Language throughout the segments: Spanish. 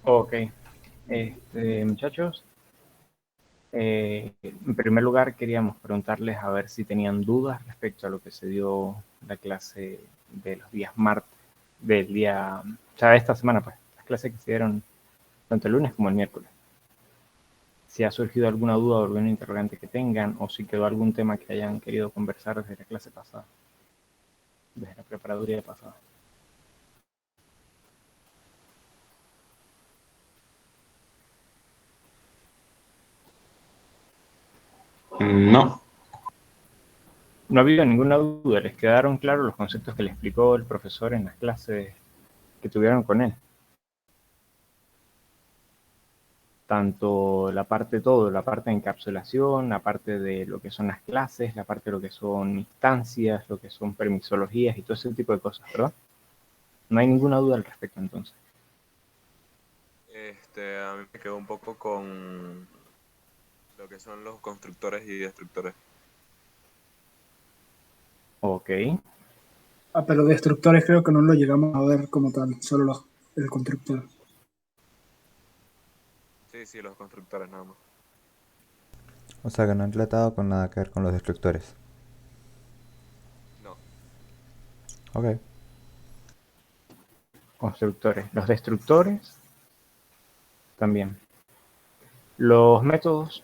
Ok, muchachos, en primer lugar queríamos preguntarles a ver si tenían dudas respecto a lo que se dio la clase de los días martes, del día, o sea, esta semana, pues, las clases que se dieron tanto el lunes como el miércoles. Si ha surgido alguna duda o algún interrogante que tengan, o si quedó algún tema que hayan querido conversar desde la clase pasada, desde la preparaduría pasada. No. No ha habido ninguna duda, les quedaron claros los conceptos que le explicó el profesor en las clases que tuvieron con él. Tanto la parte todo, la parte de encapsulación, la parte de lo que son las clases, la parte de lo que son instancias, lo que son permisologías y todo ese tipo de cosas, ¿verdad? No hay ninguna duda al respecto entonces. A mí me quedó un poco con lo que son los constructores y destructores. Ok. Pero destructores creo que no lo llegamos a ver como tal, solo el constructor. Sí, los constructores nada más. O sea que no han tratado con nada que ver con los destructores. No. Ok. Constructores. Los destructores también. Los métodos.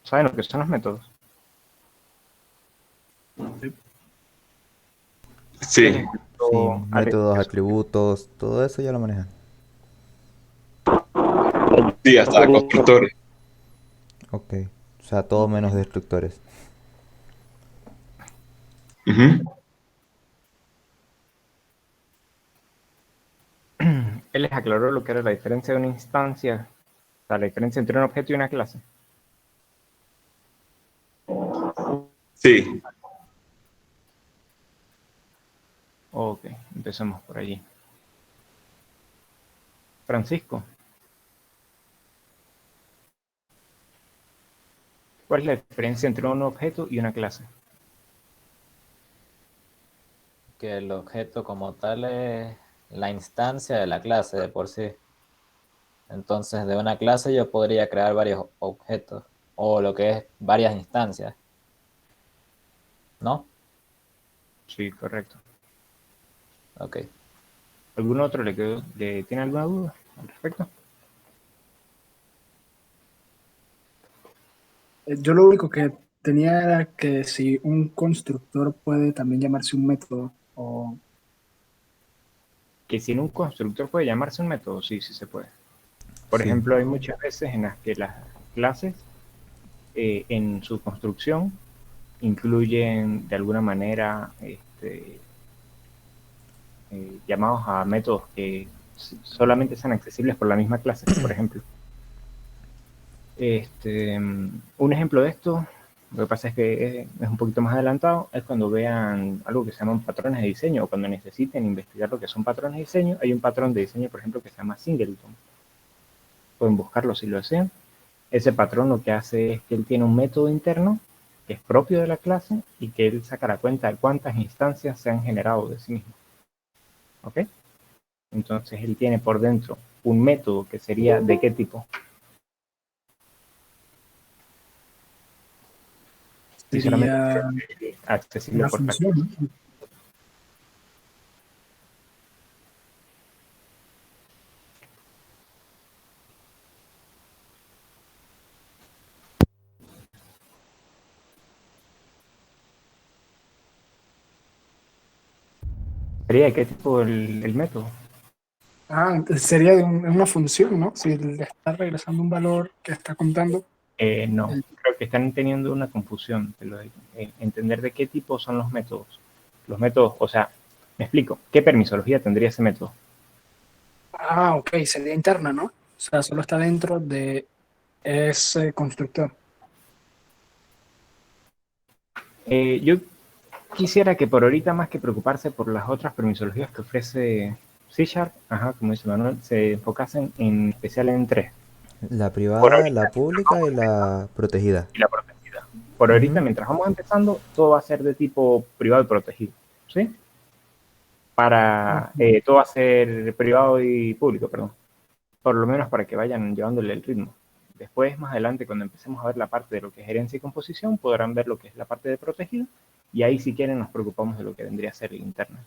¿Saben lo que son los métodos? Sí. Sí, métodos, atributos, todo eso ya lo manejan. Sí, hasta constructores. Ok. O sea, todo menos destructores. Ujú. Él les aclaró lo que era la diferencia de una instancia, o sea, la diferencia entre un objeto y una clase. Sí. Ok, empecemos por allí. Francisco, ¿cuál es la diferencia entre un objeto y una clase? Que el objeto como tal es la instancia de la clase de por sí. Entonces, de una clase yo podría crear varios objetos o lo que es varias instancias, ¿no? Sí, correcto. Ok. ¿Algún otro le tiene alguna duda al respecto? Yo lo único que tenía era que si un constructor puede también llamarse un método o... Que si en un constructor puede llamarse un método, sí, sí se puede. Por Sí. ejemplo, hay muchas veces en las que las clases en su construcción incluyen de alguna manera llamados a métodos que solamente sean accesibles por la misma clase, por ejemplo. Un ejemplo de esto, lo que pasa es que es un poquito más adelantado, es cuando vean algo que se llaman patrones de diseño o cuando necesiten investigar lo que son patrones de diseño. Hay un patrón de diseño, por ejemplo, que se llama Singleton. Pueden buscarlo si lo desean. Ese patrón lo que hace es que él tiene un método interno que es propio de la clase y que él saca la cuenta de cuántas instancias se han generado de sí mismo. ¿Ok? Entonces él tiene por dentro un método que sería ¿de qué tipo? Y solamente Sería accesible una por la función, clase. ¿no? ¿Sería de qué tipo el método? Entonces sería una función, ¿no? Si le está regresando un valor que está contando. No, el- creo que están teniendo una confusión de lo de entender de qué tipo son los métodos. Los métodos, o sea, me explico, ¿qué permisología tendría ese método? Ok, sería interna, ¿no? O sea, solo está dentro de ese constructor. Yo quisiera que por ahorita, más que preocuparse por las otras permisologías que ofrece C Sharp, como dice Manuel, se enfocasen en especial en tres. La Por privada, ahorita, la pública y la protegida. y la protegida. Por ahorita, Ujú. mientras vamos empezando, todo va a ser de tipo privado y protegido. ¿Sí? todo va a ser privado y público, perdón. Por lo menos para que vayan llevándole el ritmo. Después, más adelante, cuando empecemos a ver la parte de lo que es herencia y composición, podrán ver lo que es la parte de protegido, y ahí si quieren nos preocupamos de lo que vendría a ser el internet.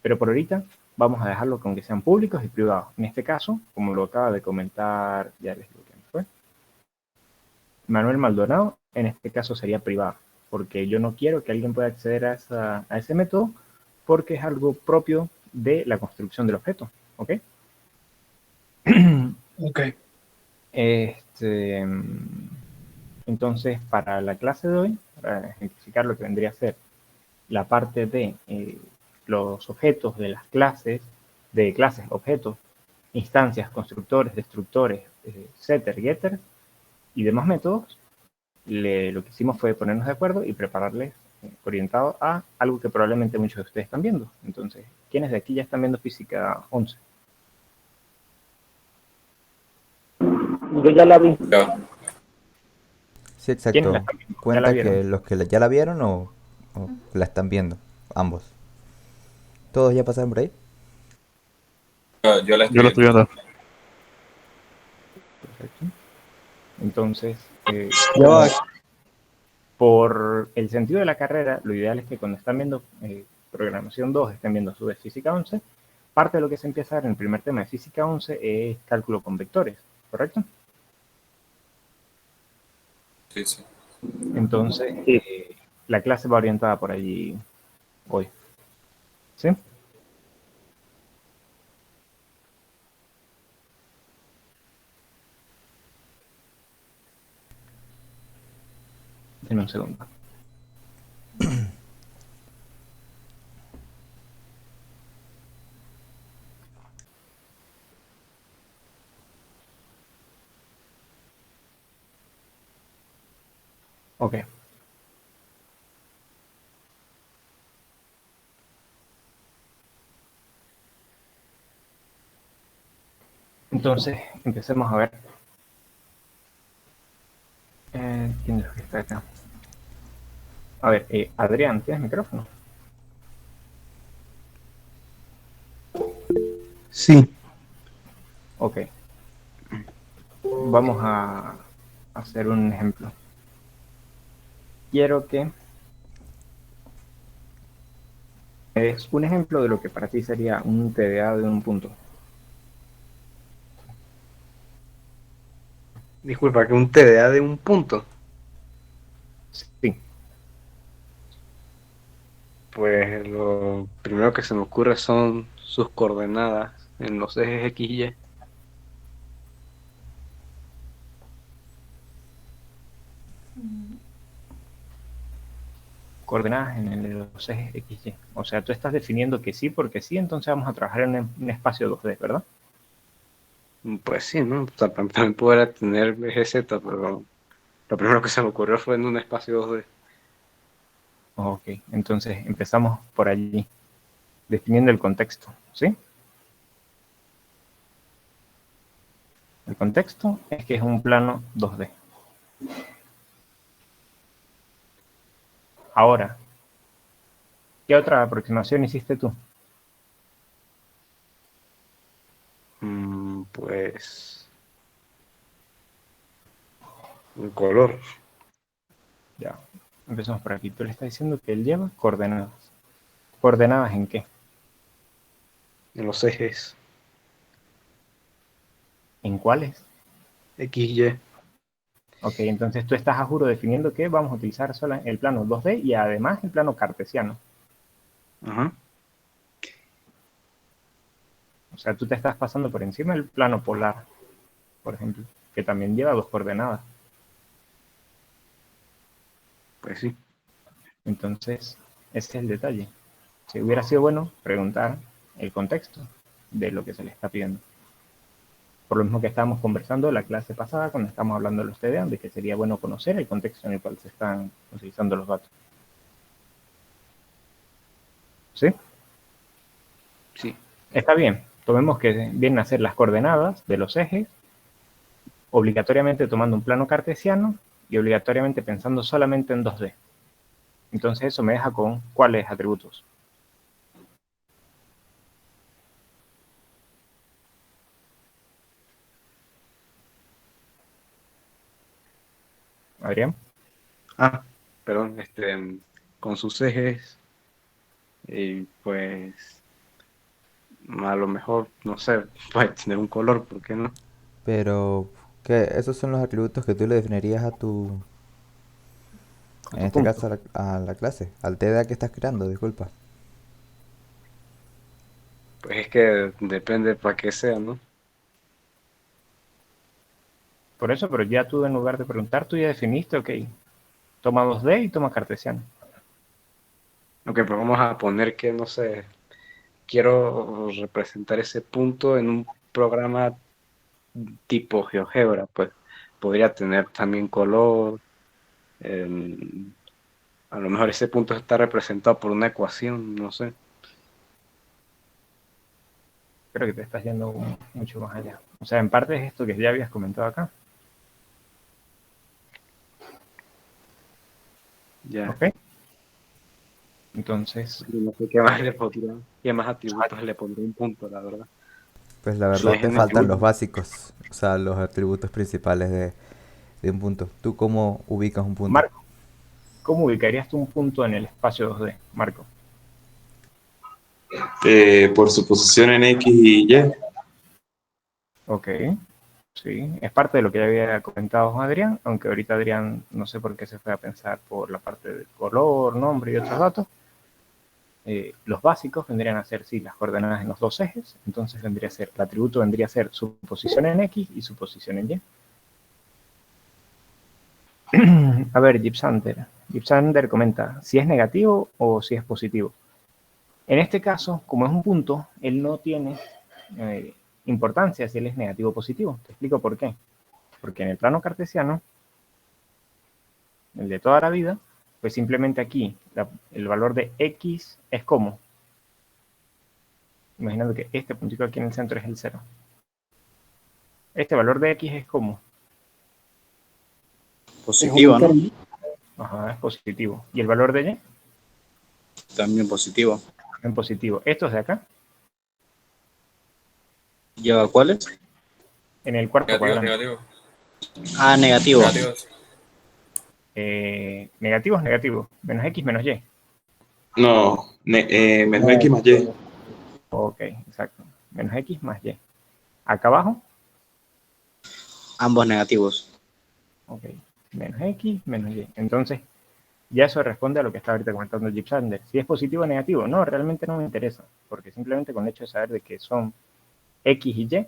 Pero por ahorita vamos a dejarlo con que sean públicos y privados. En este caso, como lo acaba de comentar, ya les digo quién fue, Manuel Maldonado, en este caso sería privado, porque yo no quiero que alguien pueda acceder a ese método, porque es algo propio de la construcción del objeto, ¿ok? Ok. Entonces, para la clase de hoy, para ejemplificar lo que vendría a ser la parte de los objetos de las clases, objetos, instancias, constructores, destructores, setter, getter y demás métodos, lo que hicimos fue ponernos de acuerdo y prepararles orientado a algo que probablemente muchos de ustedes están viendo. Entonces, ¿quiénes de aquí ya están viendo física 11? Yo ya la vi. Sí, ¿Quiénes la exacto. están viendo? ¿Ya la Cuenta vieron? que los que ya la vieron o la están viendo, ambos. ¿Todos ya pasaron por ahí? Yo la Yo lo estoy viendo. Perfecto. Entonces, Ya va. por el sentido de la carrera, lo ideal es que cuando están viendo programación 2, estén viendo a su vez física 11. Parte de lo que se empieza a ver en el primer tema de física 11 es cálculo con vectores, ¿correcto? Sí, sí. Entonces, la clase va orientada por allí hoy. ¿Sí? En un segundo. Ok. Entonces, empecemos a ver. ¿Quién es lo que está acá? A ver, Adrián, ¿tienes micrófono? Sí. Ok. Vamos a hacer un ejemplo. Quiero que es un ejemplo de lo que para ti sería un TDA de un punto. Disculpa, que un TDA de un punto. Sí. Pues lo primero que se me ocurre son sus coordenadas en los ejes X y Y. Coordenadas en los ejes X, Y. O sea, tú estás definiendo que sí porque sí, entonces vamos a trabajar en un espacio 2D, ¿verdad? Pues sí, ¿no? O sea, también pudiera tener eje Z, pero lo primero que se me ocurrió fue en un espacio 2D. Ok, entonces empezamos por allí, definiendo el contexto, ¿sí? El contexto es que es un plano 2D. Ahora, ¿qué otra aproximación hiciste tú? Pues un color Ya, empezamos por aquí. Tú le estás diciendo que él lleva coordenadas. ¿Coordenadas en qué? en los ejes ¿En cuáles? X y Y. Ok, entonces tú estás a juro definiendo que vamos a utilizar solo el plano 2D y además el plano cartesiano. Ajá. O sea, tú te estás pasando por encima del plano polar, por ejemplo, que también lleva dos coordenadas. Pues sí. Entonces, ese es el detalle. Si hubiera sido bueno preguntar el contexto de lo que se le está pidiendo. Por lo mismo que estábamos conversando la clase pasada cuando estábamos hablando de los TDA, de que sería bueno conocer el contexto en el cual se están utilizando los datos. ¿Sí? Sí. Está bien. Tomemos que vienen a ser las coordenadas de los ejes, obligatoriamente tomando un plano cartesiano y obligatoriamente pensando solamente en 2D. Entonces eso me deja con ¿cuáles atributos? Adrián. Ah, perdón, con sus ejes, y pues a lo mejor, no sé, puede tener un color, ¿por qué no? Pero, ¿qué? Esos son los atributos que tú le definirías A en tu este punto. caso, a la clase, al TDA que estás creando, disculpa. Pues es que depende para qué sea, ¿no? Por eso, pero ya tú en lugar de preguntar, tú ya definiste, ok, toma 2D y toma cartesiano. Ok, pues vamos a poner que, no sé, quiero representar ese punto en un programa tipo GeoGebra, pues podría tener también color. A lo mejor ese punto está representado por una ecuación, no sé. Creo que te estás yendo mucho más allá. O sea, en parte es esto que ya habías comentado acá. Ya. ¿Ok? Entonces, No sé qué más le pondría, qué más atributos le pondría un punto, la verdad. Pues la Si verdad es te en faltan los atributos, básicos, o sea, los atributos principales de un punto. ¿Tú cómo ubicas un punto? Marco, ¿cómo ubicarías tú un punto en el espacio 2D, Marco? Por su posición en X y Y. Ok, sí, es parte de lo que ya había comentado Adrián, aunque ahorita Adrián no sé por qué se fue a pensar por la parte de color, nombre y otros datos. Los básicos vendrían a ser, sí, las coordenadas en los dos ejes, entonces vendría a ser, el atributo vendría a ser su posición en X y su posición en Y. A ver, Gipsander. Gipsander comenta si es negativo o si es positivo. En este caso, como es un punto, él no tiene importancia si él es negativo o positivo. Te explico por qué. Porque en el plano cartesiano, el de toda la vida, pues simplemente aquí el valor de X es como, imaginando que este puntito aquí en el centro es el 0. Este valor de X es como, Positivo, ¿no? ajá, es positivo. Y el valor de Y También positivo. en positivo. Estos de acá, ¿Lleva cuáles? en el cuarto Negativo, cuadrante. negativo. Ah, negativo. Negativos. Negativo es negativo, menos X menos Y. No, menos X más Y. Ok, exacto. Menos X más Y. Acá abajo, Ambos negativos. ok, menos X menos Y. Entonces, ya eso responde a lo que está ahorita comentando Gipsander. Si es positivo o negativo, no, realmente no me interesa, porque simplemente con el hecho de saber de que son X y Y,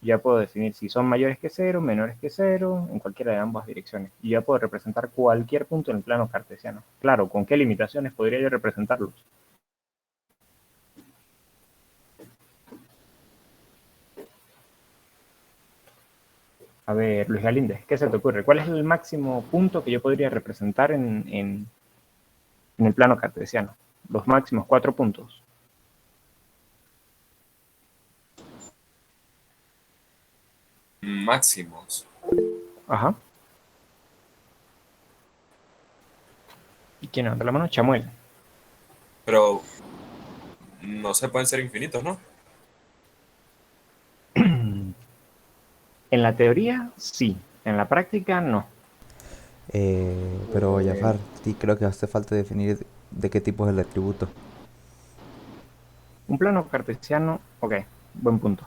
ya puedo definir si son mayores que 0, menores que 0, en cualquiera de ambas direcciones. Y ya puedo representar cualquier punto en el plano cartesiano. Claro, ¿con qué limitaciones podría yo representarlos? A ver, Luis Galíndez, ¿qué se te ocurre? ¿Cuál es el máximo punto que yo podría representar en el plano cartesiano? Los máximos 4 puntos. Máximos. Ajá. ¿Y quién levanta la mano? Chamuel. Pero no se pueden ser infinitos, ¿no? En la teoría, sí. En la práctica, no. Pero Jafar, sí creo que hace falta definir de qué tipo es el atributo. Un plano cartesiano, ok, buen punto.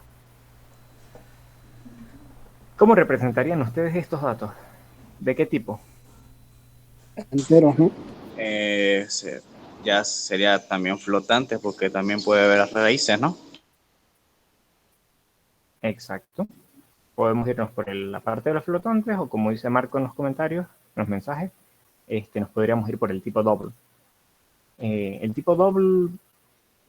¿Cómo representarían ustedes estos datos? ¿De qué tipo? Enteros, ¿no? Ya sería también flotante porque también puede haber raíces, ¿no? Exacto. Podemos irnos por la parte de los flotantes o como dice Marco en los comentarios, en los mensajes, nos podríamos ir por el tipo doble. El tipo doble,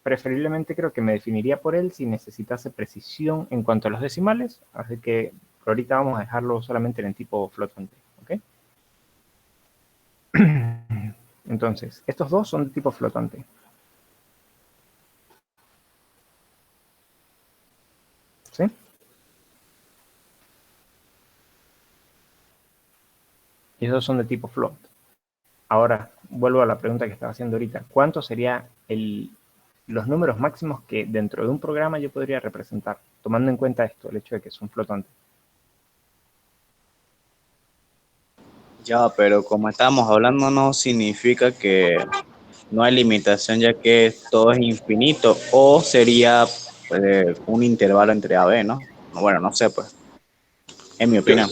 preferiblemente creo que me definiría por él si necesitase precisión en cuanto a los decimales, así que por ahorita vamos a dejarlo solamente en el tipo flotante. ¿Ok? Entonces, estos dos son de tipo flotante. ¿Sí? Y esos son de tipo float. Ahora, vuelvo a la pregunta que estaba haciendo ahorita. ¿Cuánto sería los números máximos que dentro de un programa yo podría representar? Tomando en cuenta esto, el hecho de que son flotantes. Ya, pero como estábamos hablando, no significa que no hay limitación, ya que todo es infinito, o sería un intervalo entre A, B, ¿no? Bueno, no sé, pues, en mi Yo, opinión.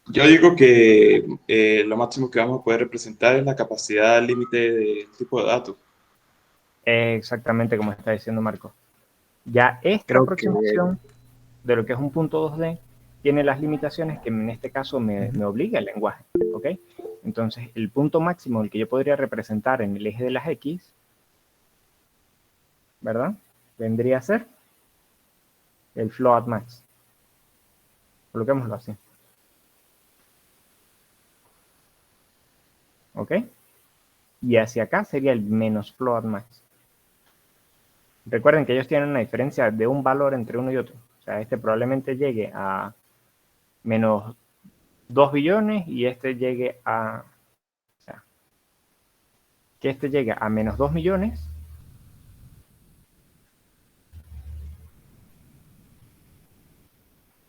yo digo que lo máximo que vamos a poder representar es la capacidad límite del tipo de datos. Exactamente como está diciendo Marco. Ya esta Creo que aproximación de lo que es un punto 2D tiene las limitaciones que en este caso me obliga el lenguaje, ¿ok? Entonces, el punto máximo, el que yo podría representar en el eje de las X, ¿verdad? Vendría a ser el float max. Coloquémoslo así. ¿Ok? Y hacia acá sería el menos float max. Recuerden que ellos tienen una diferencia de un valor entre uno y otro. O sea, este probablemente llegue a menos 2 billones y este llegue a... O sea, que este llegue a menos 2 millones.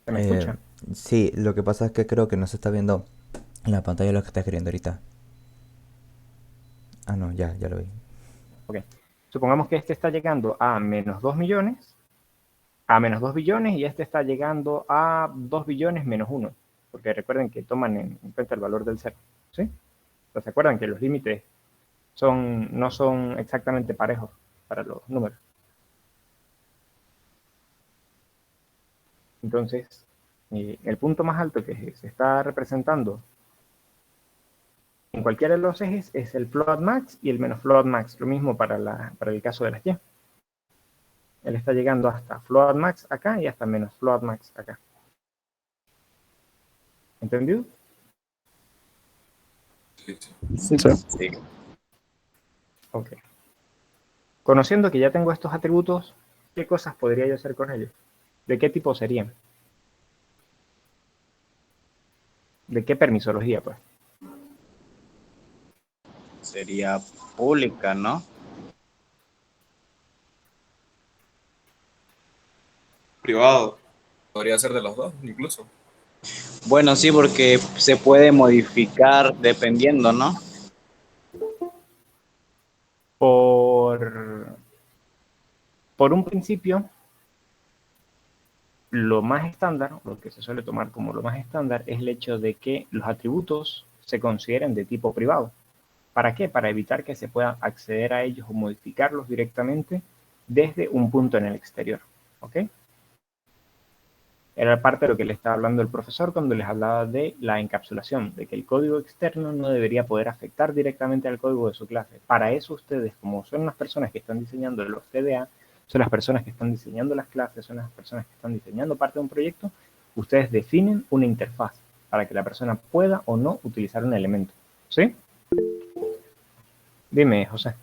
¿Se me escucha? Sí, lo que pasa es que creo que no se está viendo en la pantalla lo que está escribiendo ahorita. Ah, no, ya lo vi. Ok. Supongamos que este está llegando a menos 2 millones, a menos 2 billones y este está llegando a 2 billones menos 1. Porque recuerden que toman en cuenta el valor del cero. ¿Sí? Entonces, ¿se acuerdan que los límites no son exactamente parejos para los números? Entonces, el punto más alto que se está representando en cualquiera de los ejes es el float max y el menos float max. Lo mismo para el caso de las Y. Él está llegando hasta float max acá y hasta menos float max acá. ¿Entendido? Sí, sí. Sí. Sí. Ok. Conociendo que ya tengo estos atributos, ¿qué cosas podría yo hacer con ellos? ¿De qué tipo serían? ¿De qué permisología, pues? Sería pública, ¿no? Privado. Podría ser de los dos, incluso. Bueno, sí, porque se puede modificar dependiendo, ¿no? Por un principio, lo más estándar, lo que se suele tomar como lo más estándar, es el hecho de que los atributos se consideren de tipo privado. ¿Para qué? Para evitar que se pueda acceder a ellos o modificarlos directamente desde un punto en el exterior. ¿Ok? Era parte de lo que le estaba hablando el profesor cuando les hablaba de la encapsulación, de que el código externo no debería poder afectar directamente al código de su clase. Para eso ustedes, como son las personas que están diseñando los TDA, son las personas que están diseñando las clases, son las personas que están diseñando parte de un proyecto, ustedes definen una interfaz para que la persona pueda o no utilizar un elemento. ¿Sí? Dime, José.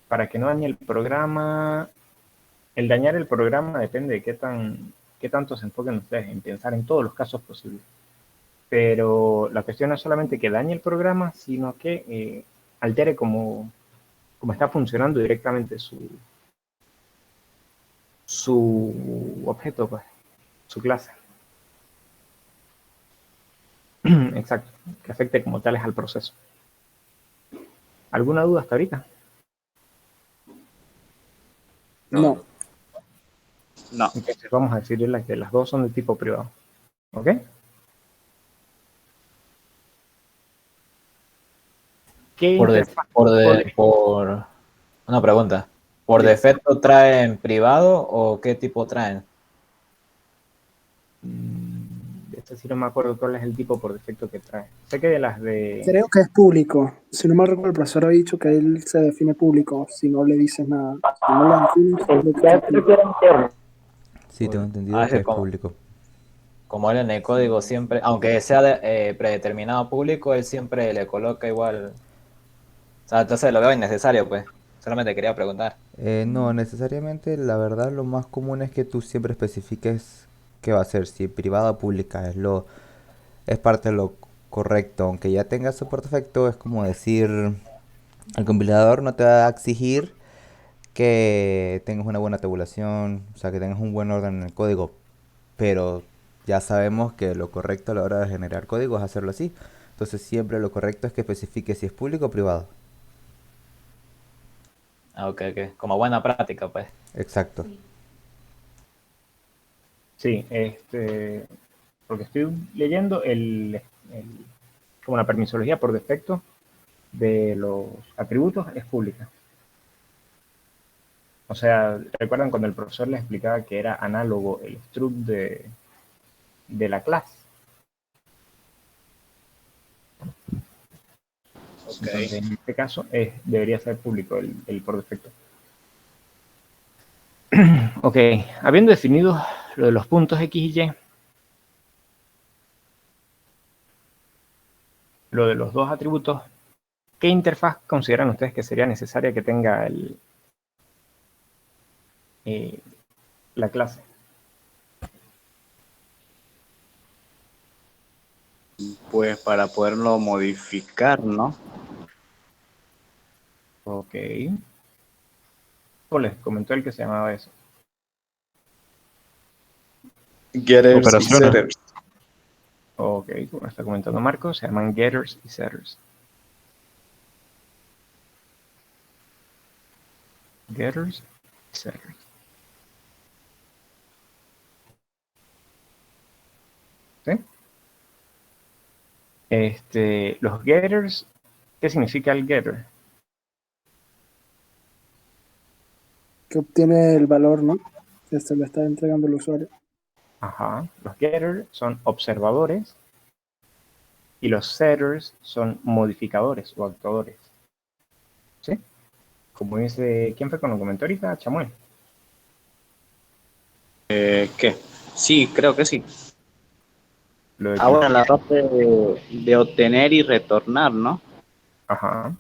Para que no dañe el programa, el dañar el programa depende de qué tanto se enfoquen ustedes en pensar en todos los casos posibles. Pero la cuestión no es solamente que dañe el programa, sino que altere cómo está funcionando directamente su objeto, pues, su clase. Exacto, que afecte como tales al proceso. ¿Alguna duda hasta ahorita? No. No. Entonces vamos a decirle que las dos son de tipo privado. ¿Ok? ¿Qué Por, de- interfaz por, de- podría- por- Una pregunta. ¿Por Sí. defecto traen privado o qué tipo traen? Este sí no me acuerdo cuál es el tipo por defecto que trae. Sé que de las de... Creo que es público. Si no me recuerdo, el profesor ha dicho que él se define público si no le dices nada. Si no lo defines, creo que es público. Sí, tengo entendido Es que que es público. como él en el código siempre, aunque sea predeterminado público, él siempre le coloca igual. O sea, entonces lo veo innecesario, pues. Solamente quería preguntar. No necesariamente, la verdad lo más común es que tú siempre especifiques qué va a ser, si privada o pública, es parte de lo Correcto, aunque ya tenga su perfecto, es como decir, el compilador no te va a exigir que tengas una buena tabulación, o sea, que tengas un buen orden en el código, pero ya sabemos que lo correcto a la hora de generar código es hacerlo así. Entonces siempre lo correcto es que especifique si es público o privado. Ah, ok, ok. Como buena práctica, pues. Exacto. Sí, porque estoy leyendo como la permisología por defecto de los atributos es pública. O sea, ¿recuerdan cuando el profesor les explicaba que era análogo el struct de la clase? Entonces, en este caso, debería ser público el por defecto. Ok, habiendo definido lo de los puntos X y Y, lo de los dos atributos, ¿qué interfaz consideran ustedes que sería necesaria que tenga la clase? Pues para poderlo modificar, ¿no? Ok. ¿O les comentó el que se llamaba eso? Getters y Operaciones. setters. Ok, como está comentando Marco, se llaman getters y setters. Getters y setters. ¿Sí? Los getters, ¿qué significa el getter? Que obtiene el valor, ¿no? Que se le está entregando al usuario. Ajá. Los getters son observadores y los setters son modificadores o actuadores. ¿Sí? Como dice, ¿quién fue con lo comentó ahorita? Chamuel. ¿Qué? Sí, creo que sí. Lo de Bueno, la parte de obtener y retornar, ¿no? Ajá.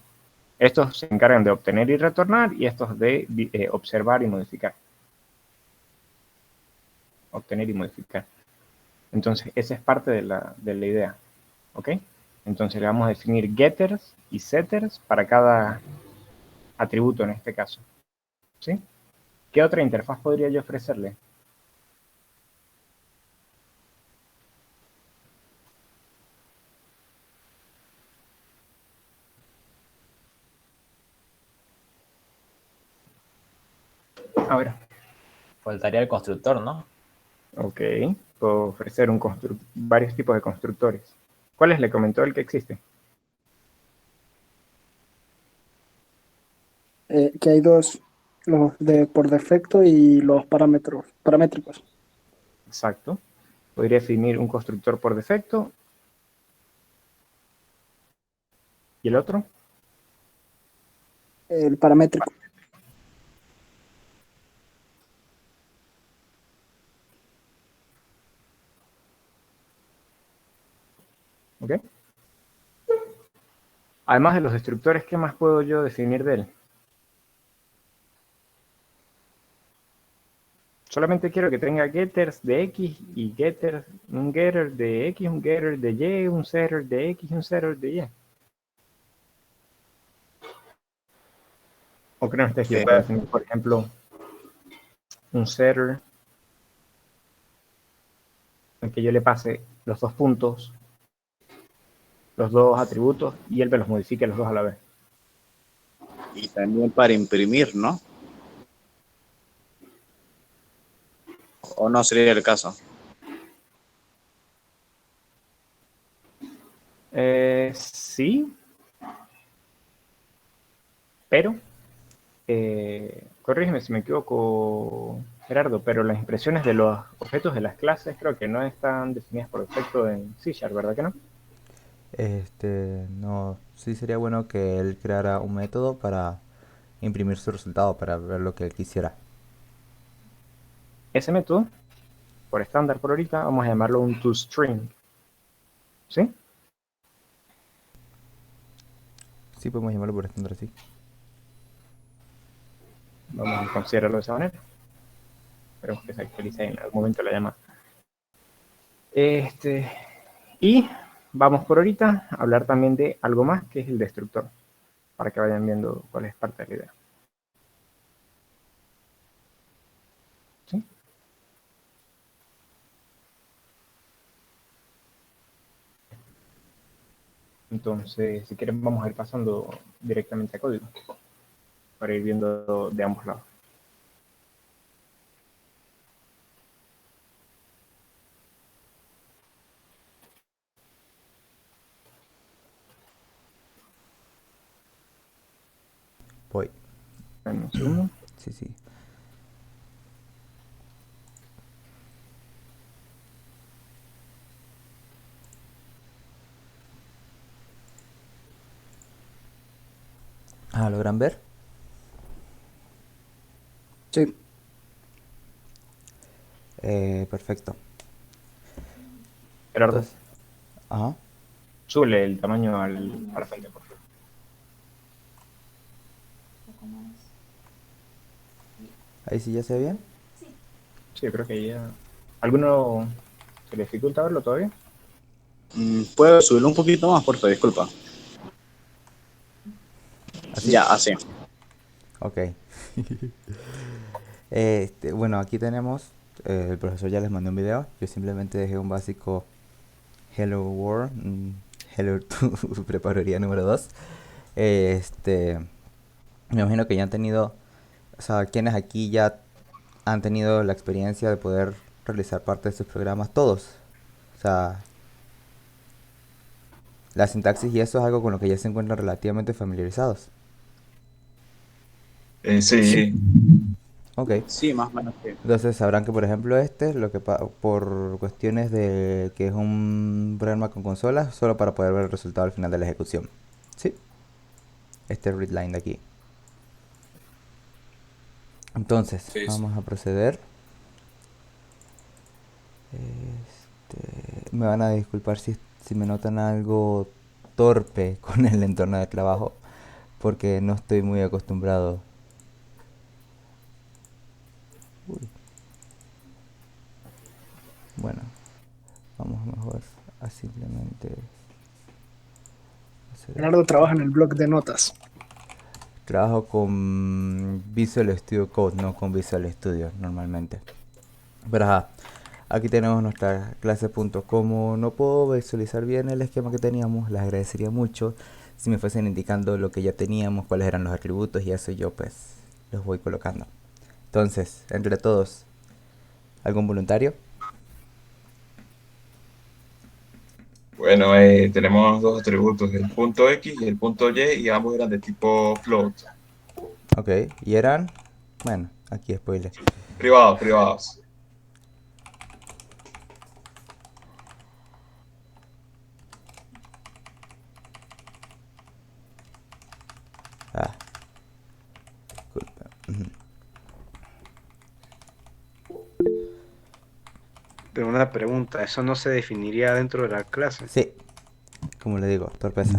Estos se encargan de obtener y retornar y estos de observar y modificar. Obtener y modificar. Entonces, esa es parte de la idea. ¿Ok? Entonces le vamos a definir getters y setters para cada atributo en este caso. ¿Sí? ¿Qué otra interfaz podría yo ofrecerle? A ver. Faltaría el constructor, ¿no? Ok. Puedo ofrecer varios tipos de constructores. ¿Cuáles le comentó el que existe? Que hay dos, los de por defecto y los paramétricos. Exacto. Podría definir un constructor por defecto. ¿Y el otro? El paramétrico. ¿Ok? Además de los destructores, ¿qué más puedo yo definir de él? Solamente quiero que tenga getters de X y un getter de X, un getter de Y, un setter de X y un setter de Y. ¿O creen ustedes que yo pueda definir, por ejemplo, un setter en que yo le pase los dos puntos, los dos atributos, y él me los modifique los dos a la vez? Y también para imprimir, ¿no? ¿O no sería el caso? Sí, pero, corrígeme si me equivoco, Gerardo, pero las impresiones de los objetos de las clases creo que no están definidas por defecto en C#, ¿verdad que no? No, sí sería bueno que él creara un método para imprimir su resultado, para ver lo que él quisiera. Ese método, por estándar por ahorita, vamos a llamarlo un toString. ¿Sí? Sí, podemos llamarlo por estándar así. Vamos a considerarlo de esa manera. Esperemos que se actualice en algún momento la llamada. Y vamos por ahorita a hablar también de algo más, que es el destructor, para que vayan viendo cuál es parte de la idea. ¿Sí? Entonces, si quieren, vamos a ir pasando directamente a código, para ir viendo de ambos lados. Voy. Dame un segundo. Sí, sí. Ah, ¿logran ver? Sí. Perfecto. Gerardo, Entonces, ajá. sube el tamaño a la frente, por favor. Ahí sí ya se ve bien. Sí, creo que ya... ¿Alguno se le dificulta verlo todavía? ¿Puedo subirlo un poquito más, por favor? Disculpa. ¿Así? Ya, así. Ok. Bueno, aquí tenemos, el profesor ya les mandó un video. Yo simplemente dejé un básico Hello World, Hello to prepararía número 2. Me imagino que ya han tenido, o sea, quienes aquí ya han tenido la experiencia de poder realizar parte de estos programas, todos. O sea, la sintaxis y eso es algo con lo que ya se encuentran relativamente familiarizados. Sí, Ok. Sí, más o menos, sí. Entonces sabrán que por ejemplo por cuestiones de que es un programa con consolas, solo para poder ver el resultado al final de la ejecución. ¿Sí? Este readline de aquí. Entonces, Sí, sí. vamos a proceder. Me van a disculpar si me notan algo torpe con el entorno de trabajo, porque no estoy muy acostumbrado. Uy. Bueno, vamos mejor a simplemente hacer esto. Gerardo trabaja en el blog de notas. Trabajo con Visual Studio Code, no con Visual Studio normalmente. Pero ajá, aquí tenemos nuestra clase. Como no puedo visualizar bien el esquema que teníamos, les agradecería mucho si me fuesen indicando lo que ya teníamos, cuáles eran los atributos y eso yo pues los voy colocando. Entonces, entre todos, ¿algún voluntario? bueno, tenemos dos atributos, el punto X y el punto Y, y ambos eran de tipo float, Ok, y eran, bueno, aquí spoiler. privados. Ah, disculpa. Ujú. Pero una pregunta, ¿eso no se definiría dentro de la clase? Sí, como le digo, torpeza.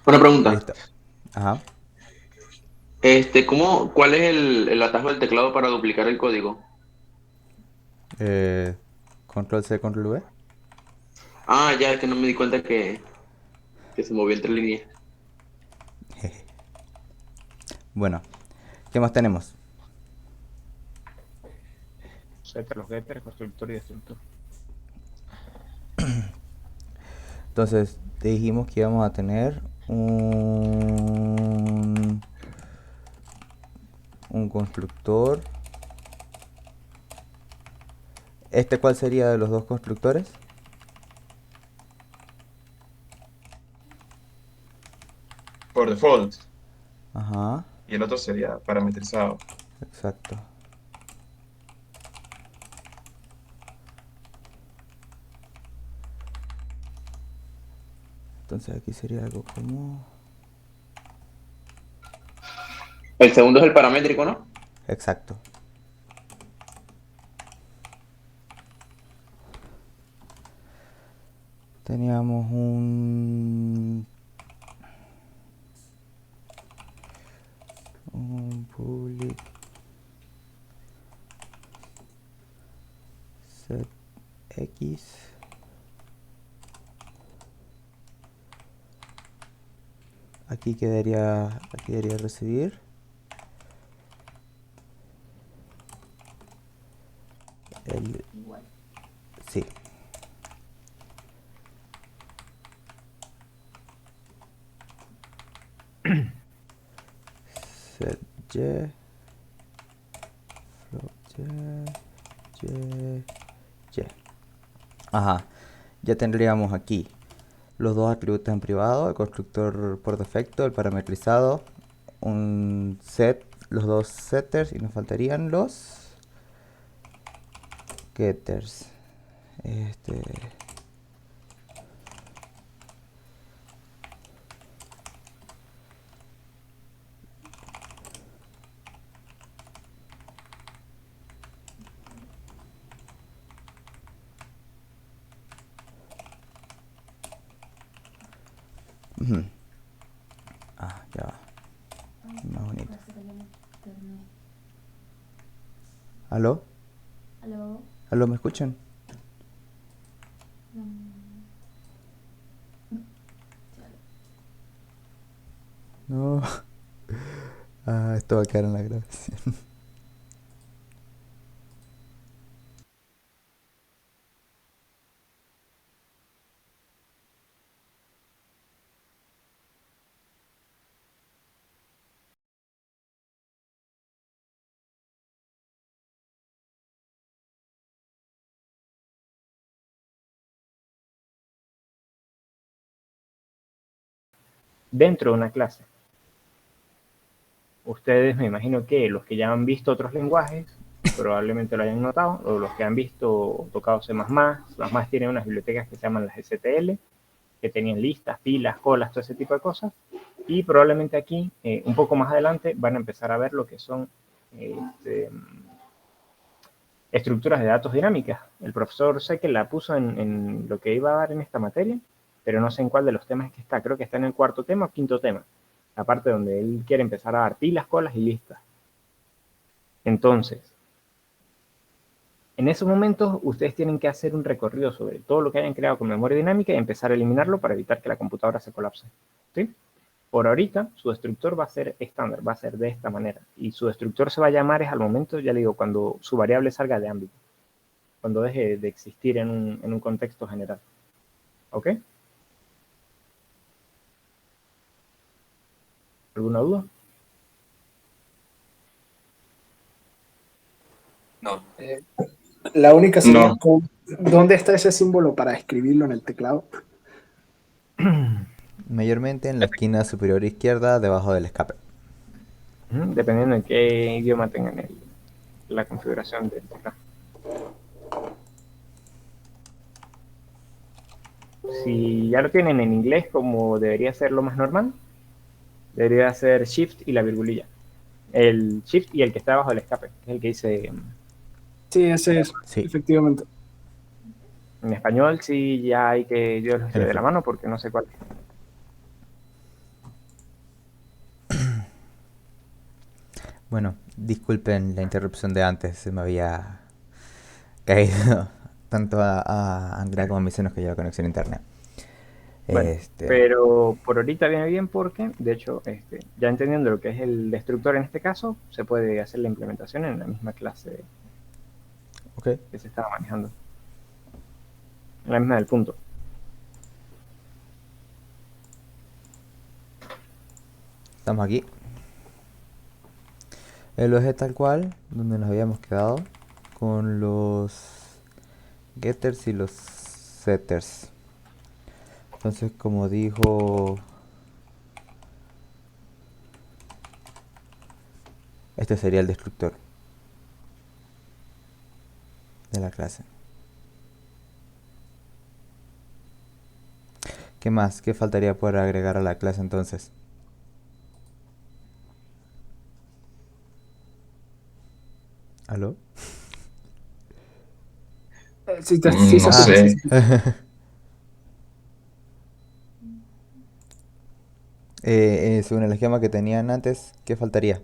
Una pregunta. Listo. Ajá. ¿Cuál es el atajo del teclado para duplicar el código? Eh, Control C, Control V. Ah, ya, es que no me di cuenta que se movió entre líneas. Bueno, ¿qué más tenemos? Setter, los getters, constructor y destructor. Entonces, dijimos que íbamos a tener un constructor. ¿Cuál sería de los dos constructores? Por default, Ajá, y el otro sería parametrizado. exacto. Entonces aquí sería algo como... El segundo es el paramétrico, ¿no? Exacto. Teníamos un public set X. Aquí quedaría recibir. Igual. Sí. Set Y. Float Y. Ajá. Ya tendríamos aquí los dos atributos en privado, el constructor por defecto, el parametrizado, un set, los dos setters, y nos faltarían los getters. Ujú. Ya va. Más bonito. Parece que no hay internet. ¿Aló? ¿Aló? ¿Aló? ¿Me escuchan? Chale. No. Esto va a quedar en la grabación. Dentro de una clase. Ustedes, me imagino que los que ya han visto otros lenguajes, probablemente lo hayan notado, o los que han visto o tocado C++, tienen unas bibliotecas que se llaman las STL, que tenían listas, pilas, colas, todo ese tipo de cosas, y probablemente aquí, un poco más adelante, van a empezar a ver lo que son estructuras de datos dinámicas. El profesor sé que la puso en lo que iba a dar en esta materia, pero no sé en cuál de los temas que está. Creo que está en el cuarto tema o quinto tema. La parte donde él quiere empezar a dar pilas, colas y listas. Entonces, en esos momentos, ustedes tienen que hacer un recorrido sobre todo lo que hayan creado con memoria dinámica y empezar a eliminarlo para evitar que la computadora se colapse. ¿Sí? Por ahorita, su destructor va a ser estándar, va a ser de esta manera. Y su destructor se va a llamar al momento, ya le digo, cuando su variable salga de ámbito. Cuando deje de existir en un contexto general. ¿Ok? ¿Alguna duda? No. La única sería, No. ¿dónde está ese símbolo para escribirlo en el teclado? Mayormente en la esquina superior izquierda, debajo del escape. Dependiendo de qué idioma tengan la configuración del teclado. Si ya lo tienen en inglés, como debería ser lo más normal, debería ser Shift y la virgulilla. El Shift y el que está abajo del escape, que es el que dice... Sí, ese es, Sí. efectivamente. En español sí ya hay que yo los En de la efecto. mano porque no sé cuál es. Bueno, disculpen la interrupción de antes, se me había caído tanto a Andrea como a mí se nos cayó la conexión a internet. Bueno, pero por ahorita viene bien porque, de hecho, ya entendiendo lo que es el destructor en este caso, se puede hacer la implementación en la misma clase Ok. que se estaba manejando. En la misma del punto. Estamos aquí. El eje tal cual, donde nos habíamos quedado, con los getters y los setters. Entonces, como dijo, este sería el destructor de la clase. ¿Qué más? ¿Qué faltaría por agregar a la clase entonces? ¿Aló? Sí, No se escucha, sí se sé. escucha. Según el esquema que tenían antes, ¿qué faltaría?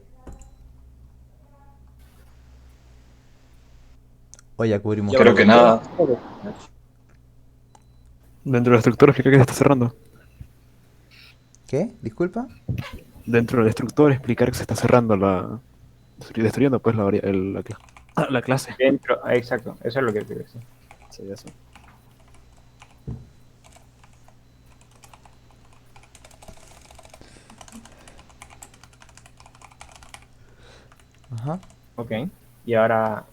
O ya cubrimos Ya Creo todo. que nada. Dentro de la estructura explica que se está cerrando. ¿Qué? ¿Disculpa? Dentro de la estructura explicar que se está cerrando destruyendo pues la clase. Dentro, exacto, eso es lo que quiero decir. Sí, eso. Ajá. Ok. Y ahora,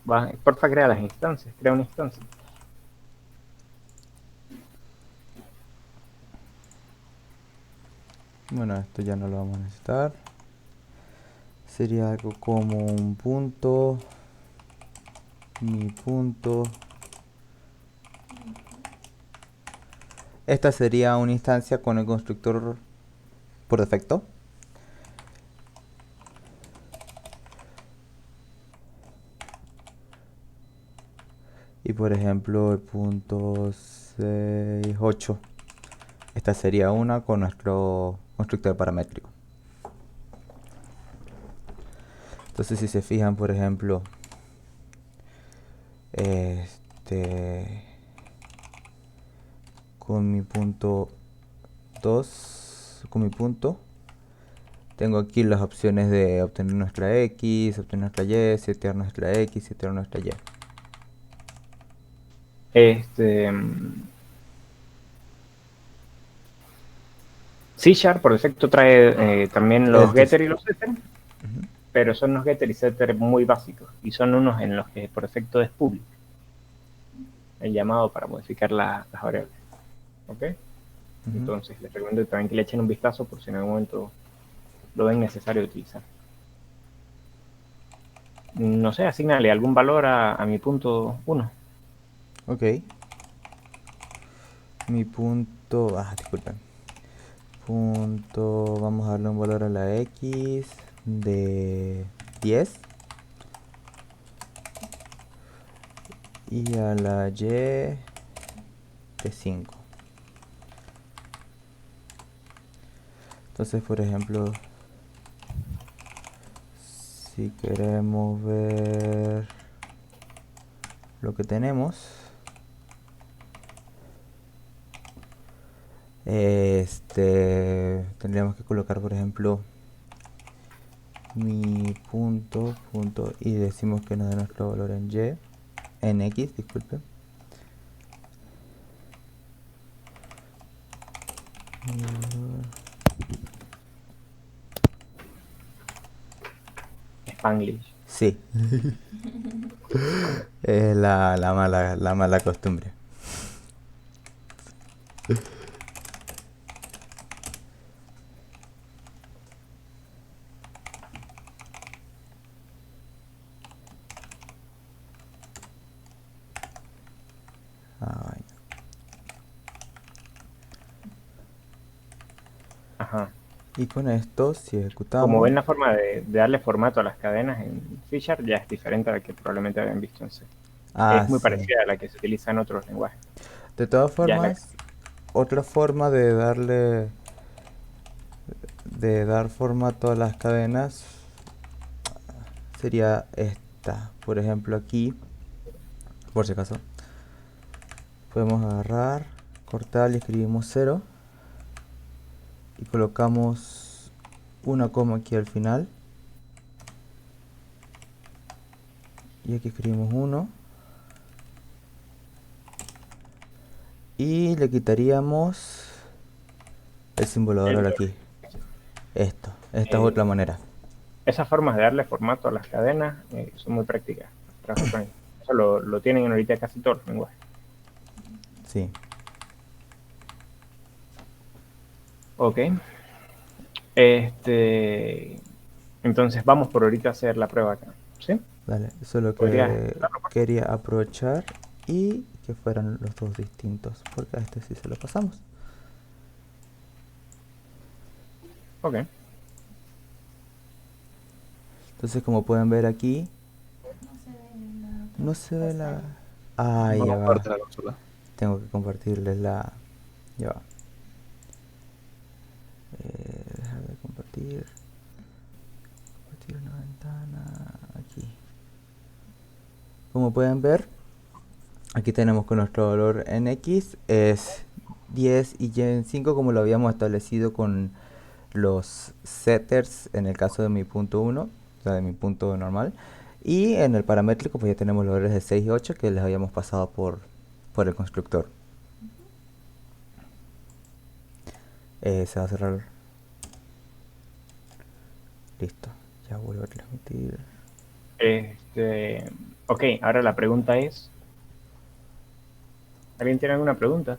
porfa, crea las instancias. Crea una instancia. Bueno, esto ya no lo vamos a necesitar. Sería algo como un punto. Mi punto. Esta sería una instancia con el constructor por defecto. Y por ejemplo el punto 6, 8. Esta sería una con nuestro constructor paramétrico. Entonces si se fijan, por ejemplo, con mi punto 2, con mi punto, tengo aquí las opciones de obtener nuestra X, obtener nuestra Y, setear nuestra X, setear nuestra Y. C# por defecto trae también los El getter y los setter, Ujú. pero son unos getter y setter muy básicos y son unos en los que por defecto es public el llamado para modificar las variables. ¿Ok? Ujú. Entonces les recomiendo también que le echen un vistazo por si en algún momento lo ven necesario utilizar. No sé, asignale algún valor a mi punto 1. Ok. Mi punto, disculpen. Punto, vamos a darle un valor a la X de 10 y a la Y de 5. Entonces, por ejemplo, si queremos ver lo que tenemos, tendríamos que colocar, por ejemplo, mi punto y decimos que nos da nuestro valor en Y, en X, disculpe. Spanglish. Sí. Es la mala costumbre. Ay, Ajá. y con esto, si Como ejecutamos, ven, la forma de darle formato a las cadenas en C# ya es diferente a la que probablemente habían visto en C. Es muy sí. parecida a la que se utiliza en otros lenguajes. De todas Ya es la formas, otra forma de dar formato a las cadenas sería esta. Por ejemplo, aquí, por si acaso, podemos agarrar, cortar y escribimos 0 y colocamos una coma aquí al final y aquí escribimos 1 y le quitaríamos el símbolo de dólar aquí. Esta es otra manera. Esas formas de darle formato a las cadenas son muy prácticas. Eso lo tienen ahorita casi todos los lenguajes. Sí. Ok. Entonces vamos por ahorita a hacer la prueba acá. ¿Sí? Dale, eso es lo ¿Podrías que explicarlo, por favor? quería aprovechar y que fueran los dos distintos, porque a este sí se lo pasamos. Ok. Entonces, como pueden ver aquí, No se ve la no se ve la... Ah, ya va. Comparte la consola. Tengo que compartirles la... Ya va. Dejar de compartir. Compartir una ventana aquí. Como pueden ver, Aquí tenemos que nuestro valor en X es 10 y Y en 5 como lo habíamos establecido con los setters en el caso de mi punto 1, o sea, de mi punto normal. Y en el paramétrico pues ya tenemos los valores de 6 y 8 que les habíamos pasado por el constructor. Se va a cerrar. Listo, ya vuelvo a transmitir. Ok, ahora la pregunta es, ¿alguien tiene alguna pregunta?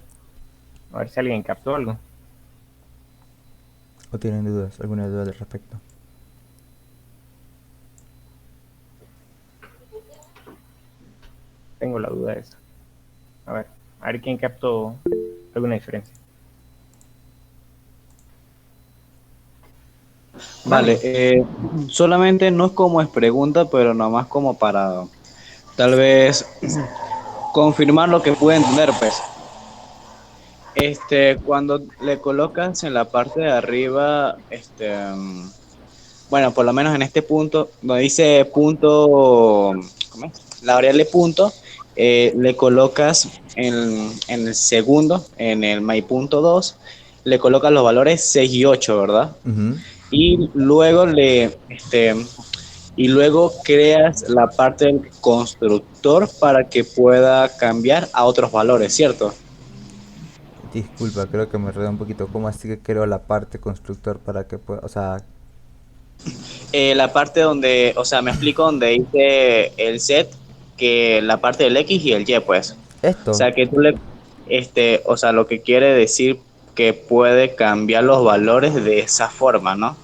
A ver si alguien captó algo. ¿O tienen dudas? ¿Alguna duda al respecto? Tengo la duda esa. A ver quién captó alguna diferencia. Vale, solamente no es como es pregunta, pero nomás como para tal vez confirmar lo que pude entender, pues. Cuando le colocas en la parte de arriba, bueno, por lo menos en este punto, donde dice punto, ¿cómo es? La variable punto, le colocas en el segundo, en el my.2, le colocas los valores 6 y 8, ¿verdad? Ujú. Y luego y luego creas la parte del constructor para que pueda cambiar a otros valores, ¿cierto? Disculpa, creo que me enredé un poquito. ¿Cómo así que creo la parte constructor para que pueda, o sea, La parte donde, o sea, me explico donde dice el set, que la parte del X y el Y, pues. O esto? sea, que tú o sea, lo que quiere decir que puede cambiar los valores de esa forma, ¿no?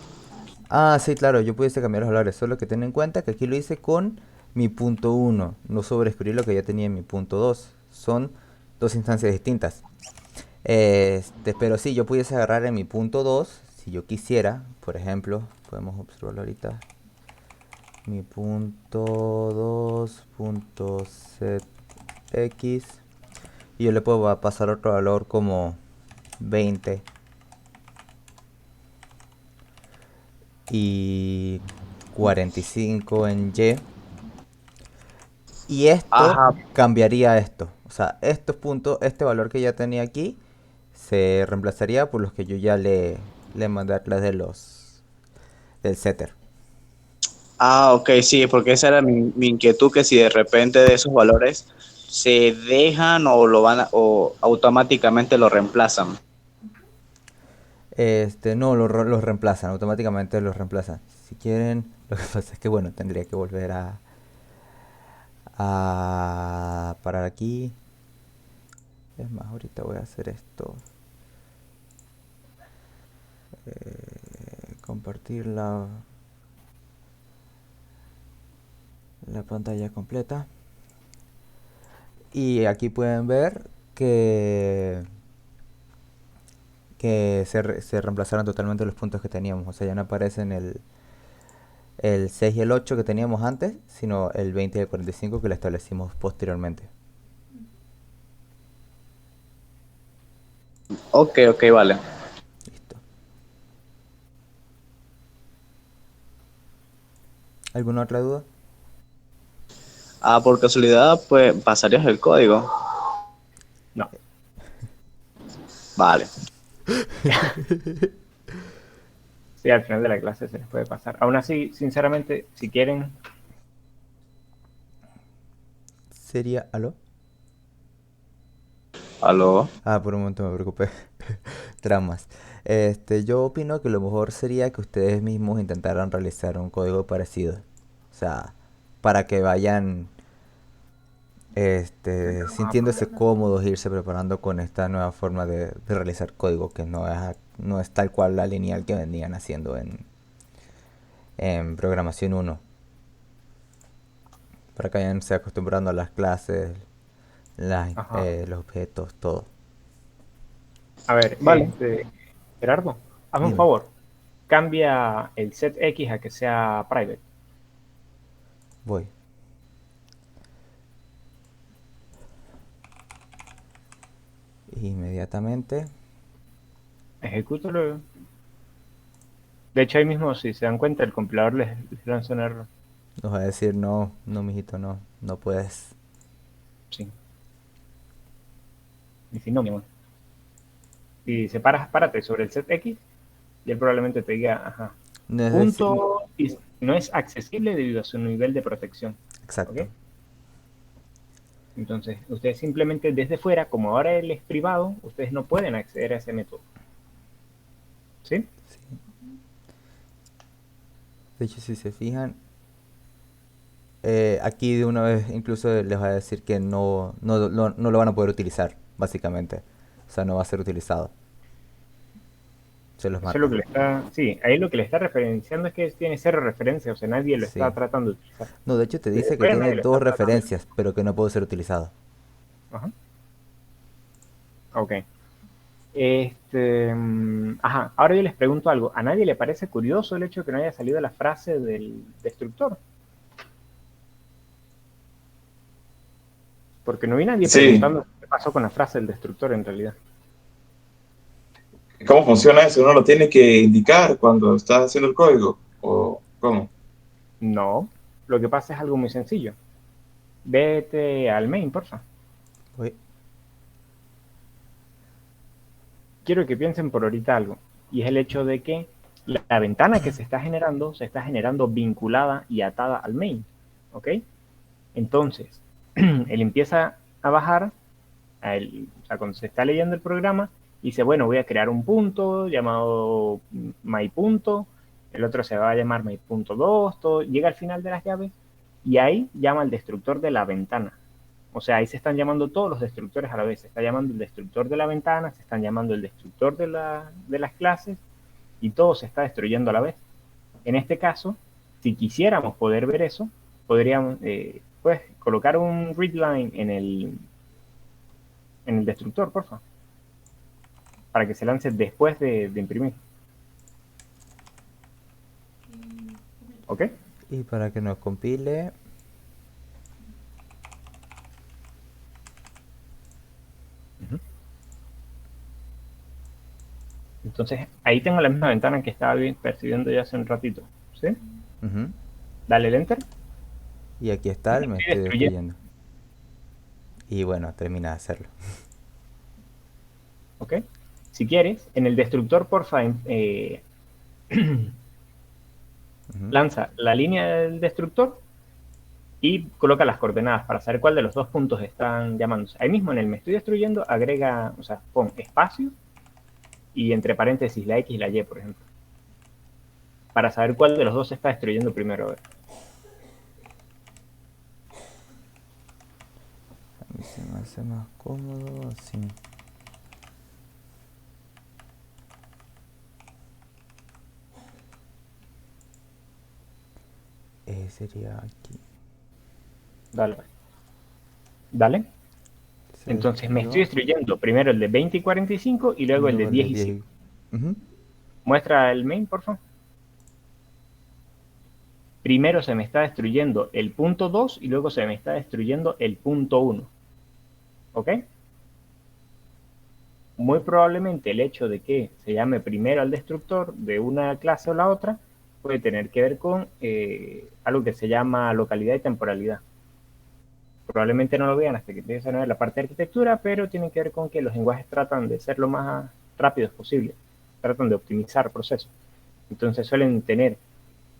Ah, sí, claro, yo pudiese cambiar los valores, solo que ten en cuenta que aquí lo hice con mi punto 1, no sobreescribir lo que ya tenía en mi punto 2. Son dos instancias distintas. Pero sí, yo pudiese agarrar en mi punto 2, si yo quisiera, por ejemplo, podemos observarlo ahorita. Mi punto 2, punto set x, y yo le puedo pasar otro valor como 20 y 45 en y. Y esto Ajá. cambiaría esto. O sea, estos puntos, este valor que ya tenía aquí, se reemplazaría por los que yo ya le mandé a clase del setter. Ah, ok, sí, porque esa era mi inquietud, que si de repente de esos valores se dejan o o automáticamente lo reemplazan. No, los reemplazan, automáticamente los reemplazan. Si quieren, lo que pasa es que, bueno, tendría que volver a parar aquí. Es más, ahorita voy a hacer esto. Compartir la pantalla completa. Y aquí pueden ver que se reemplazaron totalmente los puntos que teníamos. O sea, ya no aparecen el 6 y el 8 que teníamos antes, sino el 20 y el 45 que le establecimos posteriormente. Ok, ok, vale. Listo. ¿Alguna otra duda? Ah, por casualidad, pues, ¿pasarías el código? No. Vale. Sí, al final de la clase se les puede pasar. Aún así, sinceramente, si quieren... Sería, ¿aló? ¿Aló? Ah, por un momento me preocupé. Tramas. Yo opino que lo mejor sería que ustedes mismos intentaran realizar un código parecido. O sea, para que vayan sintiéndose cómodos e irse preparando con esta nueva forma de realizar código, que no es tal cual la lineal que venían haciendo en programación 1. Para que vayan se acostumbrando a las clases, los objetos, todo. A ver, Vale. Gerardo, hazme un Dime. favor. Cambia el set X a que sea private. Voy. Inmediatamente. Ejecútalo. De hecho, ahí mismo, si se dan cuenta, el compilador les lanza un error. Nos va a decir, no, no, mijito, no puedes. Sí. Y si no, mi amor. Y se párate sobre el set X y él probablemente te diga, ajá, No es punto no es accesible debido a su nivel de protección. Exacto. ¿Ok? Entonces, ustedes simplemente desde fuera, como ahora él es privado, ustedes no pueden acceder a ese método. ¿Sí? De hecho, si se fijan, aquí de una vez incluso les va a decir que no lo van a poder utilizar, básicamente. O sea, no va a ser utilizado. Se los Eso es lo marca. que le está, sí, ahí lo que le está referenciando es que tiene cero referencia, o sea, nadie lo está Sí. tratando de utilizar. No, de hecho te Desde dice que fuera tiene nadie lo dos está tratando. referencias, pero que no puede ser utilizado. Ajá. Ok. Ajá, ahora yo les pregunto algo. ¿A nadie le parece curioso el hecho de que no haya salido la frase del destructor? Porque no vi nadie Sí. preguntando qué pasó con la frase del destructor en realidad. ¿Cómo funciona eso? ¿Uno lo tiene que indicar cuando está haciendo el código? ¿O cómo? No, lo que pasa es algo muy sencillo. Vete al main, porfa. Uy. Quiero que piensen por ahorita algo, y es el hecho de que la ventana que se está generando vinculada y atada al main, ¿ok? Entonces, él empieza a bajar, o sea, cuando se está leyendo el programa, dice, bueno, voy a crear un punto llamado myPunto, el otro se va a llamar myPunto2, todo, llega al final de las llaves, y ahí llama al destructor de la ventana. O sea, ahí se están llamando todos los destructores a la vez. Se está llamando el destructor de la ventana, se están llamando el destructor de las clases, y todo se está destruyendo a la vez. En este caso, si quisiéramos poder ver eso, podríamos pues, colocar un readline en el destructor, por favor, para que se lance después de imprimir. ¿Ok? Y para que nos compile. Entonces, ahí tengo la misma ventana que estaba percibiendo ya hace un ratito. ¿Sí? Ujú. Dale el enter. Y aquí está, me Estoy estoy destruyendo. destruyendo. Y bueno, termina de hacerlo. ¿Ok? Si quieres, en el destructor, porfa, lanza la línea del destructor y coloca las coordenadas para saber cuál de los dos puntos están llamándose. Ahí mismo en el me estoy destruyendo, agrega, o sea, pon espacio y entre paréntesis la X y la Y, por ejemplo. Para saber cuál de los dos se está destruyendo primero. A ver. A mí se me hace más cómodo así. Sería aquí. Dale. Dale. Entonces me estoy destruyendo primero el de 20 y 45 y luego el de 10 y 5. Muestra el main, por favor. Primero se me está destruyendo el punto 2 y luego se me está destruyendo el punto 1. ¿Ok? Muy probablemente el hecho de que se llame primero al destructor de una clase o la otra puede tener que ver con algo que se llama localidad y temporalidad. Probablemente no lo vean hasta que empiecen a ver la parte de arquitectura, pero tiene que ver con que los lenguajes tratan de ser lo más rápidos posible, tratan de optimizar procesos. Entonces suelen tener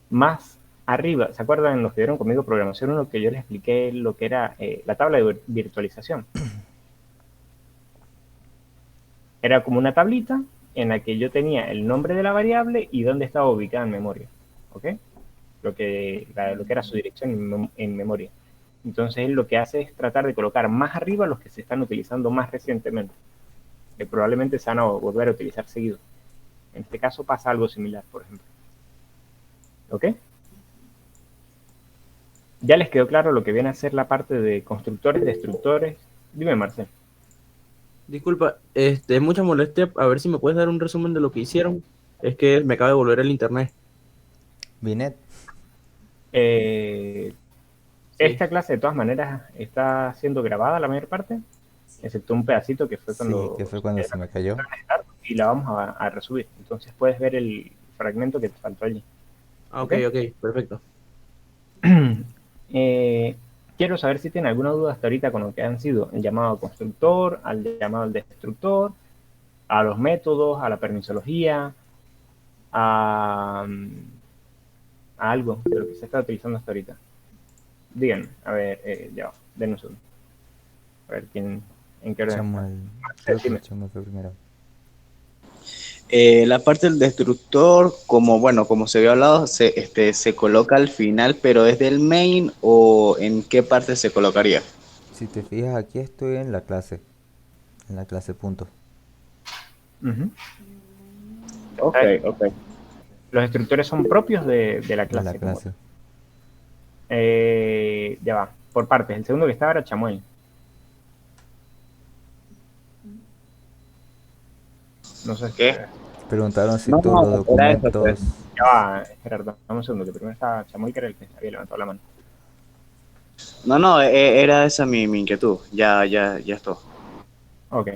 más arriba, ¿se acuerdan los que vieron conmigo programación 1 que yo les expliqué lo que era la tabla de virtualización? Era como una tablita en la que yo tenía el nombre de la variable y dónde estaba ubicada en memoria, ¿ok? Lo que era su dirección en memoria. Entonces él lo que hace es tratar de colocar más arriba los que se están utilizando más recientemente, que probablemente se van a volver a utilizar seguido. En este caso pasa algo similar, por ejemplo. ¿Ok? ¿Ya les quedó claro lo que viene a ser la parte de constructores, destructores? Dime, Marcel. Disculpa, es mucha molestia. A ver si me puedes dar un resumen de lo que hicieron. Es que me acaba de volver el internet. Binet. Esta clase de todas maneras está siendo grabada la mayor parte, excepto un pedacito que fue cuando, Sí, que fue cuando se me cayó. y la vamos a resubir. Entonces puedes ver el fragmento que te faltó allí. Ah, ok, ok, perfecto. ¿Qué quiero saber si tienen alguna duda hasta ahorita con lo que han sido el llamado constructor, al llamado al destructor, a los métodos, a la permisología, a algo de lo que se está utilizando hasta ahorita. Díganme, a ver, ya va, denme un segundo. A ver, ¿en qué orden? Samuel, Marcel, creo que dime. Samuel fue primero. La parte del destructor, como se había hablado, se coloca al final, pero ¿es del main o en qué parte se colocaría? Si te fijas, aquí estoy en la clase punto. Ujú. Ok, ok. Los destructores son propios de la De la clase. como clase. ya va, por partes. El segundo que estaba era Chamuel. No sé ¿Qué? Preguntaron si No, todos los era eso, pues. documentos... Ya va, Gerardo, dame un segundo, que primero estaba Chamuel, que era el que había levantado la mano. No, era esa mi inquietud. Ya está. Ok.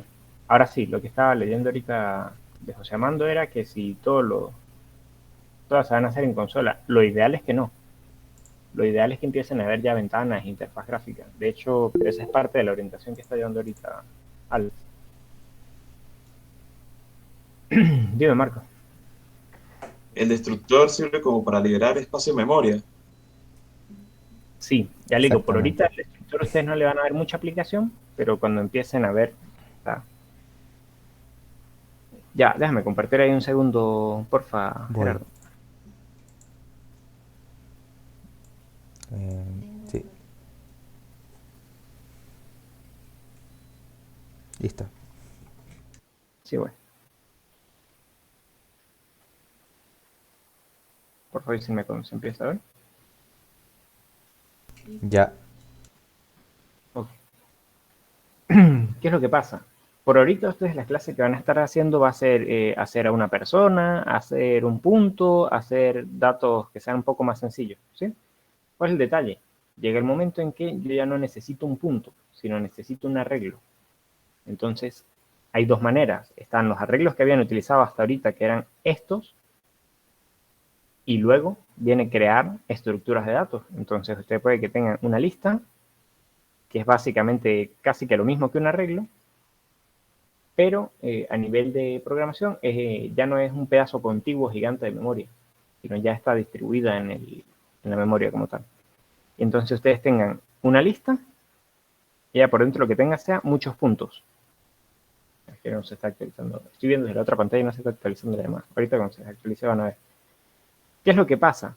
Ahora sí, lo que estaba leyendo ahorita de José Amando era que si todas se van a hacer en consola, lo ideal es que no. Lo ideal es que empiecen a ver ya ventanas, interfaz gráfica. De hecho, esa es parte de la orientación que está llevando ahorita Alex. Dime, Marco. El destructor sirve como para liberar espacio en memoria. Sí, ya le digo, por ahorita Exactamente. el destructor ustedes no le van a ver mucha aplicación, pero cuando empiecen a ver... Ya, déjame compartir ahí un segundo, porfa, Voy. Gerardo. Sí. Listo. Sí, bueno. Por favor, si me se empieza a ver. Ya. Ok. ¿Qué es lo que pasa? Por ahorita ustedes la clase que van a estar haciendo va a ser hacer a una persona, hacer un punto, hacer datos que sean un poco más sencillos, ¿sí? ¿Cuál es el detalle? Llega el momento en que yo ya no necesito un punto, sino necesito un arreglo. Entonces, hay dos maneras. Están los arreglos que habían utilizado hasta ahorita, que eran estos, y luego viene crear estructuras de datos. Entonces, usted puede que tengan una lista, que es básicamente casi que lo mismo que un arreglo, pero a nivel de programación ya no es un pedazo contiguo gigante de memoria, sino ya está distribuida en la memoria como tal. Y entonces ustedes tengan una lista y ya por dentro lo que tenga sea muchos puntos. Es que no se está actualizando. Estoy viendo desde la otra pantalla y no se está actualizando la demás. Ahorita cuando se actualice van a ver. ¿Qué es lo que pasa?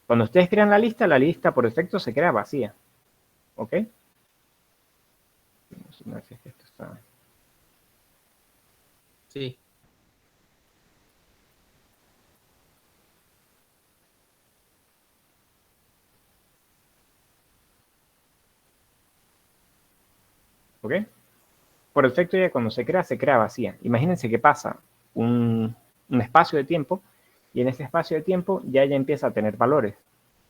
Cuando ustedes crean la lista por defecto se crea vacía. ¿Ok? No sé si es que esto está... Sí. ¿Ok? Por defecto ya cuando se crea vacía. Imagínense que pasa un espacio de tiempo y en ese espacio de tiempo ya empieza a tener valores.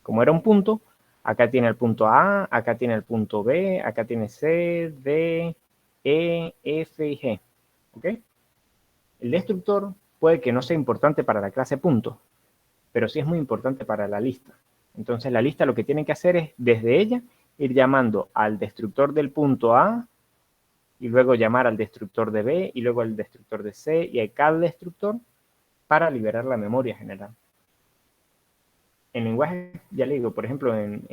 Como era un punto, acá tiene el punto A, acá tiene el punto B, acá tiene C, D, E, F y G. ¿Ok? El destructor puede que no sea importante para la clase punto, pero sí es muy importante para la lista. Entonces la lista lo que tiene que hacer es, desde ella, ir llamando al destructor del punto A, y luego llamar al destructor de B, y luego al destructor de C, y a cada destructor para liberar la memoria general. En lenguaje, ya le digo, por ejemplo, en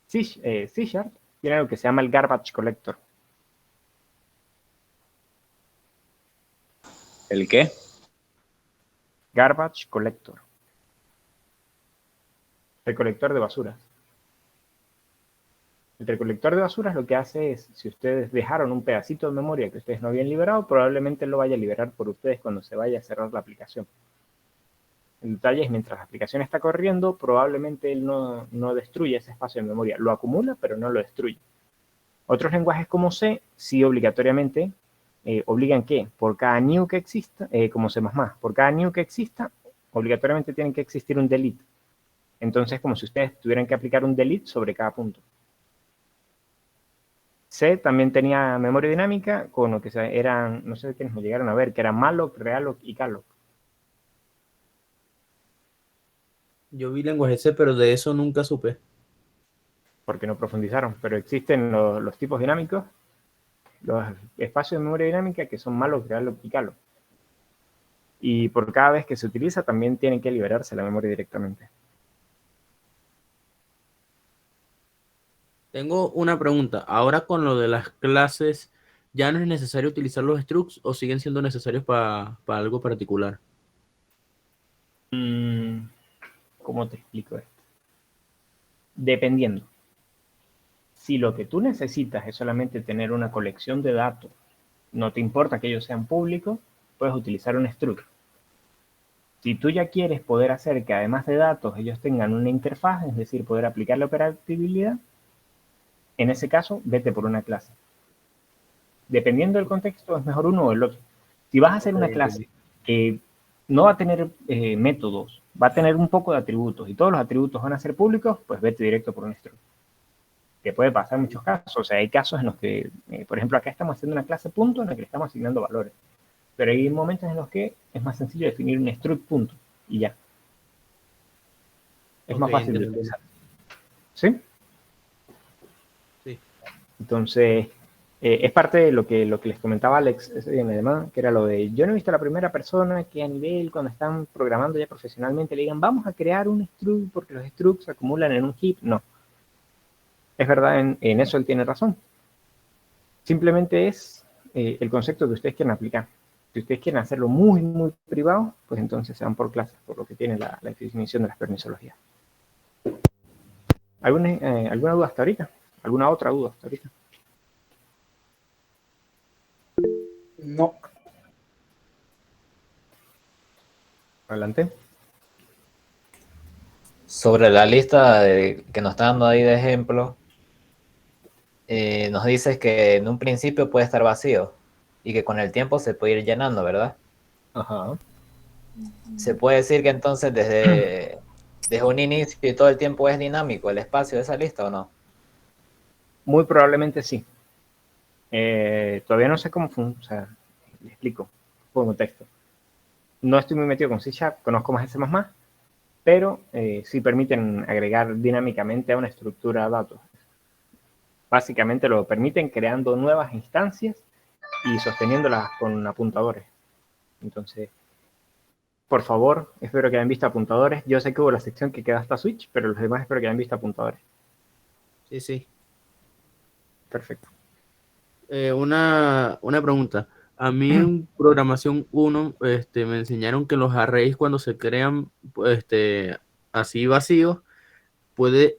C Sharp, tiene algo que se llama el garbage collector. ¿El qué? Garbage collector. Recolector de basuras. El recolector de basuras lo que hace es, si ustedes dejaron un pedacito de memoria que ustedes no habían liberado, probablemente lo vaya a liberar por ustedes cuando se vaya a cerrar la aplicación. El detalle es, mientras la aplicación está corriendo, probablemente él no destruye ese espacio de memoria. Lo acumula, pero no lo destruye. Otros lenguajes como C, sí obligatoriamente obligan que por cada new que exista, como C++, por cada new que exista, obligatoriamente tienen que existir un delete. Entonces, como si ustedes tuvieran que aplicar un delete sobre cada punto. C también tenía memoria dinámica con lo que eran, no sé quiénes me llegaron a ver, que eran malloc, realloc y calloc. Yo vi lenguaje C, pero de eso nunca supe. porque no profundizaron, pero existen los tipos dinámicos, los espacios de memoria dinámica que son malos crearlo, aplicarlo. Y por cada vez que se utiliza también tienen que liberarse la memoria directamente. Tengo una pregunta. Ahora con lo de las clases, ¿ya no es necesario utilizar los structs o siguen siendo necesarios para algo particular? ¿Cómo te explico esto? Dependiendo. Si lo que tú necesitas es solamente tener una colección de datos, no te importa que ellos sean públicos, puedes utilizar un struct. Si tú ya quieres poder hacer que además de datos ellos tengan una interfaz, es decir, poder aplicar la operabilidad, en ese caso, vete por una clase. Dependiendo del contexto, es mejor uno o el otro. Si vas a hacer una clase que no va a tener métodos, va a tener un poco de atributos y todos los atributos van a ser públicos, pues vete directo por un struct. Que puede pasar en muchos casos. O sea, hay casos en los que, por ejemplo, acá estamos haciendo una clase punto en la que le estamos asignando valores. Pero hay momentos en los que es más sencillo definir un struct punto y ya. Es más fácil de utilizar. ¿Sí? Sí. Entonces, es parte de lo que les comentaba Alex ese día en alemán, que era lo de, yo no he visto a la primera persona que a nivel, cuando están programando ya profesionalmente, le digan, vamos a crear un struct porque los structs se acumulan en un heap. No. Es verdad, en eso él tiene razón. Simplemente es el concepto que ustedes quieren aplicar. Si ustedes quieren hacerlo muy, muy privado, pues entonces se van por clases, por lo que tiene la definición de las permisologías. ¿Alguna duda hasta ahorita? ¿Alguna otra duda hasta ahorita? No. Adelante. Sobre la lista que nos está dando ahí de ejemplo, nos dices que en un principio puede estar vacío y que con el tiempo se puede ir llenando, ¿verdad? Ajá. Se puede decir que entonces desde un inicio y todo el tiempo es dinámico el espacio de esa lista, ¿o no? Muy probablemente sí. Todavía no sé cómo funciona, o sea, le explico, pongo texto. No estoy muy metido con C#, conozco más C++, pero sí permiten agregar dinámicamente a una estructura de datos. Básicamente lo permiten creando nuevas instancias y sosteniéndolas con apuntadores. Entonces, por favor, espero que hayan visto apuntadores. Yo sé que hubo la sección que queda hasta switch, pero los demás espero que hayan visto apuntadores. Sí, sí. Perfecto. Una pregunta. A mí en programación 1 me enseñaron que los arrays cuando se crean así vacíos,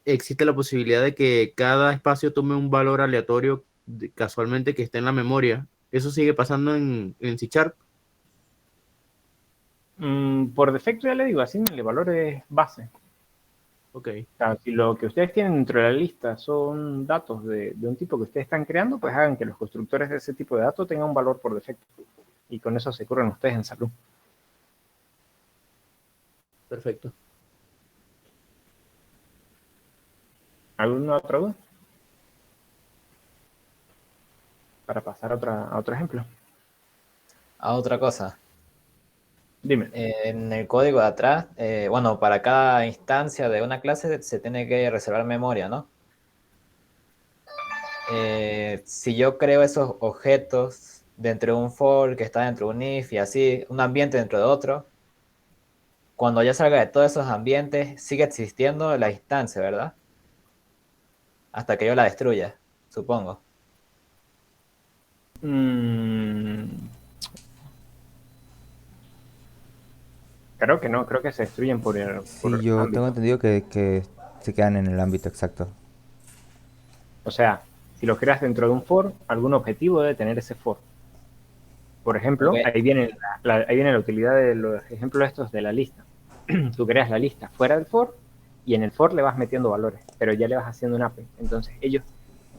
existe la posibilidad de que cada espacio tome un valor aleatorio casualmente que esté en la memoria. ¿Eso sigue pasando en C#? Por defecto ya le digo, asignenle valores base. Ok. O sea, si lo que ustedes tienen dentro de la lista son datos de un tipo que ustedes están creando, pues hagan que los constructores de ese tipo de datos tengan un valor por defecto. Y con eso se curan ustedes en salud. Perfecto. ¿Alguna otra duda? Para pasar a otro ejemplo. A otra cosa. Dime. En el código de atrás, bueno, para cada instancia de una clase se tiene que reservar memoria, ¿no? Si yo creo esos objetos dentro de un for que está dentro de un if y así, un ambiente dentro de otro, cuando ya salga de todos esos ambientes, sigue existiendo la instancia, ¿verdad? Hasta que yo la destruya, supongo. Creo que no, creo que se destruyen por Sí, yo ámbito. tengo entendido que se quedan en el ámbito exacto. O sea, si lo creas dentro de un for, algún objetivo debe tener ese for. Por ejemplo, Ok. ahí viene la utilidad de los ejemplos estos de la lista. Tú creas la lista fuera del for y en el for le vas metiendo valores, pero ya le vas haciendo un API. Entonces ellos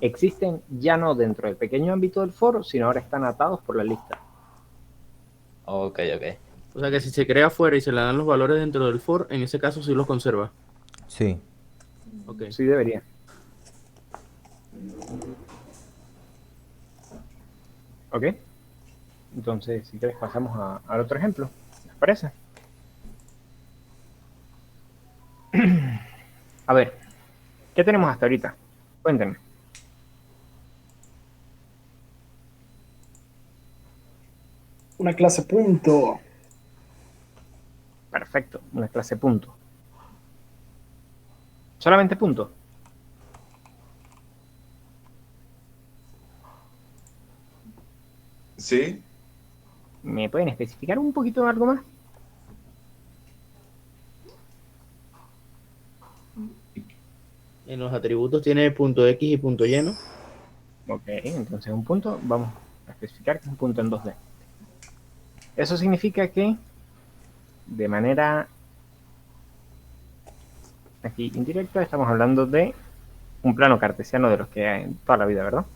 existen ya no dentro del pequeño ámbito del for, sino ahora están atados por la lista. Ok, ok. O sea que si se crea afuera y se le dan los valores dentro del for, en ese caso sí los conserva. Sí. Ok. Sí debería. Ok. Entonces, si quieres pasamos al otro ejemplo. ¿Les parece? A ver, ¿qué tenemos hasta ahorita? Cuéntenme. Una clase punto. Perfecto, una clase punto. Solamente punto. Sí, ¿Me pueden especificar un poquito algo más? En los atributos tiene punto X y punto Y, ¿no? Ok, entonces un punto, vamos a especificar que es un punto en 2D. Eso significa que de manera aquí indirecta estamos hablando de un plano cartesiano de los que hay en toda la vida, ¿verdad?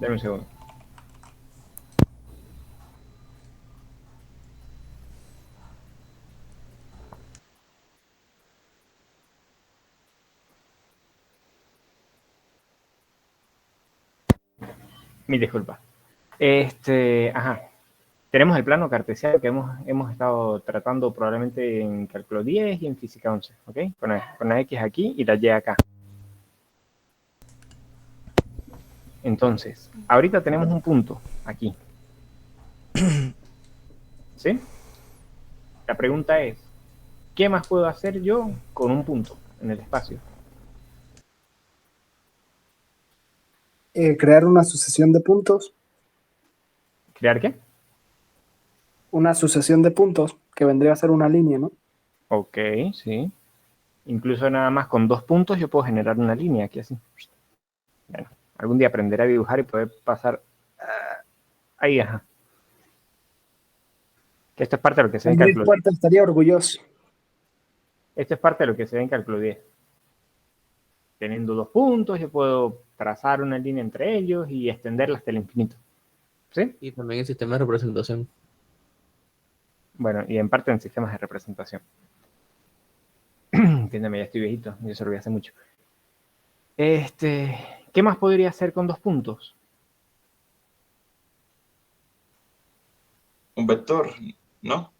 Dame un segundo. Mil disculpas. Ajá. Tenemos el plano cartesiano que hemos estado tratando probablemente en cálculo 10 y en física 11, ¿ok? Con la X aquí y la Y acá. Entonces, ahorita tenemos un punto aquí. ¿Sí? La pregunta es, ¿qué más puedo hacer yo con un punto en el espacio? Crear una sucesión de puntos. ¿Crear qué? Una sucesión de puntos que vendría a ser una línea, ¿no? Ok, sí. Incluso nada más con 2 puntos yo puedo generar una línea aquí así. Bueno, algún día aprenderé a dibujar y poder pasar ahí, ajá. Que esto es parte de lo que se ve en Andrés cálculo 10. Puerta estaría orgulloso. Esto es parte de lo que se ve en cálculo 10. Teniendo 2 puntos, yo puedo trazar una línea entre ellos y extenderla hasta el infinito. ¿Sí? Y también el sistema de representación. Bueno, y en parte en sistemas de representación. Entiéndeme, ya estoy viejito, yo se lo vi hace mucho. ¿Qué más podría hacer con 2 puntos? un vector, ¿no?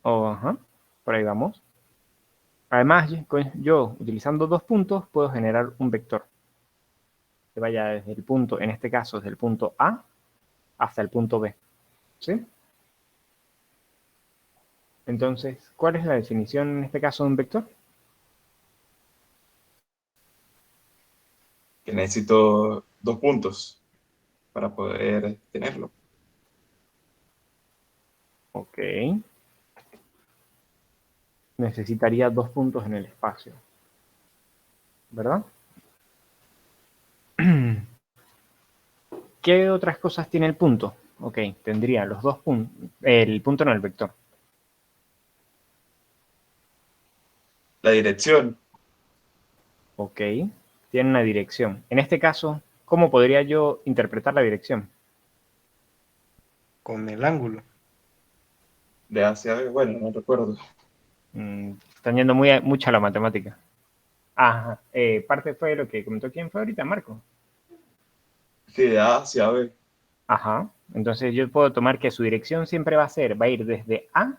Ajá, por ahí vamos. Además, yo utilizando 2 puntos puedo generar un vector que vaya desde el punto, en este caso, desde el punto A hasta el punto B. ¿Sí? Entonces, ¿cuál es la definición en este caso de un vector? Que necesito 2 puntos para poder tenerlo. Ok. Necesitaría 2 puntos en el espacio. ¿Verdad? ¿Qué otras cosas tiene el punto? Ok, tendría los 2 puntos. El punto no, el vector. La dirección, Ok, tiene una dirección. En este caso, ¿cómo podría yo interpretar la dirección? Con el ángulo. de hacia, bueno, no recuerdo. Están yendo mucho a la matemática. Ajá, parte fue lo que comentó quién fue ahorita, Marco. Sí, de A hacia B. Ajá, entonces yo puedo tomar que su dirección siempre va a ir desde A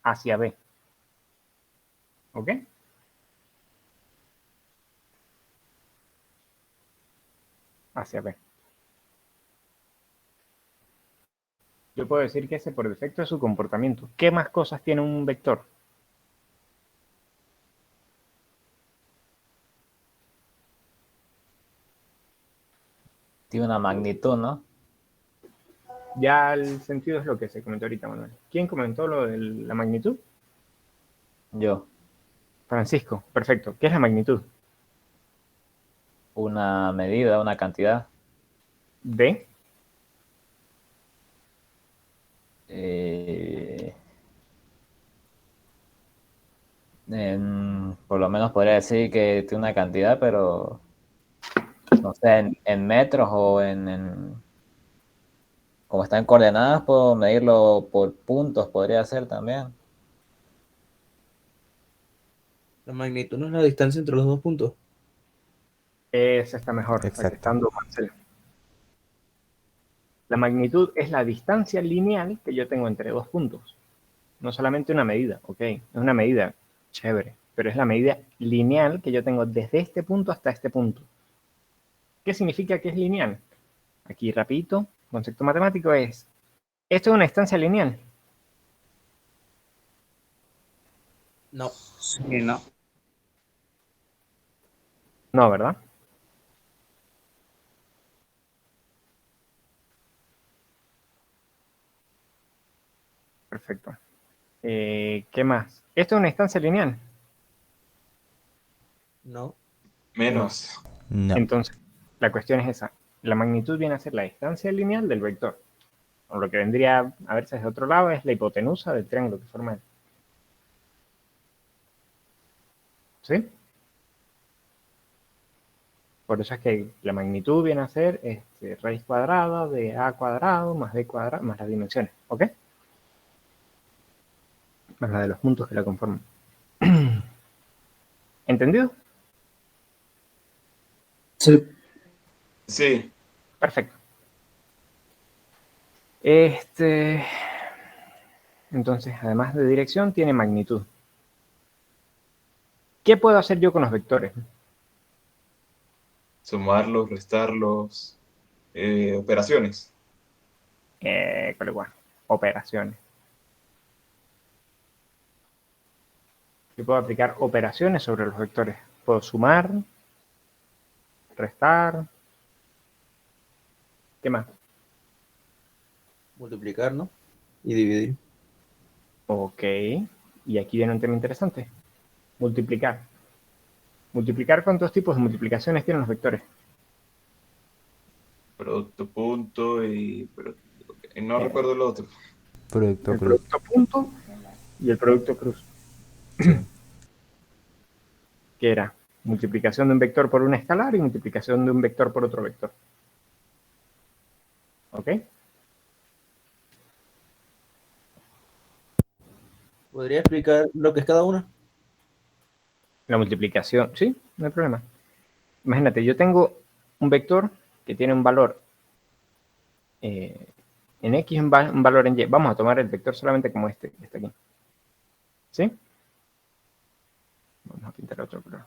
hacia B. ¿Ok? Hacia B. Yo puedo decir que ese por defecto es su comportamiento. ¿Qué más cosas tiene un vector? Tiene una magnitud, ¿no? Ya el sentido es lo que se comentó ahorita, Manuel. ¿Quién comentó lo de la magnitud? Yo. Francisco, perfecto. ¿Qué es la magnitud? Una medida, una cantidad. ¿De? Por lo menos podría decir que tiene una cantidad, pero no sé, en metros o como está en coordenadas, puedo medirlo por puntos, podría ser también. La magnitud no es la distancia entre los dos puntos. Esa está mejor, la que Exacto. está dando Marcel. La magnitud es la distancia lineal que yo tengo entre 2 puntos. No solamente una medida, ok. Es una medida, chévere. pero es la medida lineal que yo tengo desde este punto hasta este punto. ¿Qué significa que es lineal? Aquí, rapidito, concepto matemático es, esto es una estancia lineal. No. Sí, no. No, ¿verdad? Perfecto. ¿Qué más? ¿Esto es una instancia lineal? No. Menos. No. Entonces, la cuestión es esa. La magnitud viene a ser la distancia lineal del vector. O lo que vendría a verse desde otro lado es la hipotenusa del triángulo que forma él. ¿Sí? Por eso es que la magnitud viene a ser raíz cuadrada de a cuadrado más b cuadrado más las dimensiones. ¿Ok? Más la de los puntos que la conforman. ¿Entendido? Sí. Sí. Perfecto. Entonces, además de dirección, tiene magnitud. ¿Qué puedo hacer yo con los vectores? Sumarlos, restarlos, operaciones. Con igual, operaciones. Yo puedo aplicar operaciones sobre los vectores. Puedo sumar, restar. ¿Qué más? Multiplicar, ¿no? Y dividir. Ok. Y aquí viene un tema interesante. Multiplicar. Multiplicar, ¿cuántos tipos de multiplicaciones tienen los vectores? Producto punto y no recuerdo el otro. Producto El cruz. producto punto y el producto cruz. Sí. Que era multiplicación de un vector por un escalar y multiplicación de un vector por otro vector. ¿Ok? ¿Podría explicar lo que es cada una? La multiplicación, sí, no hay problema. Imagínate, yo tengo un vector que tiene un valor en X y un valor en Y. Vamos a tomar el vector solamente como este que está aquí. ¿Sí? Vamos a pintar otro color.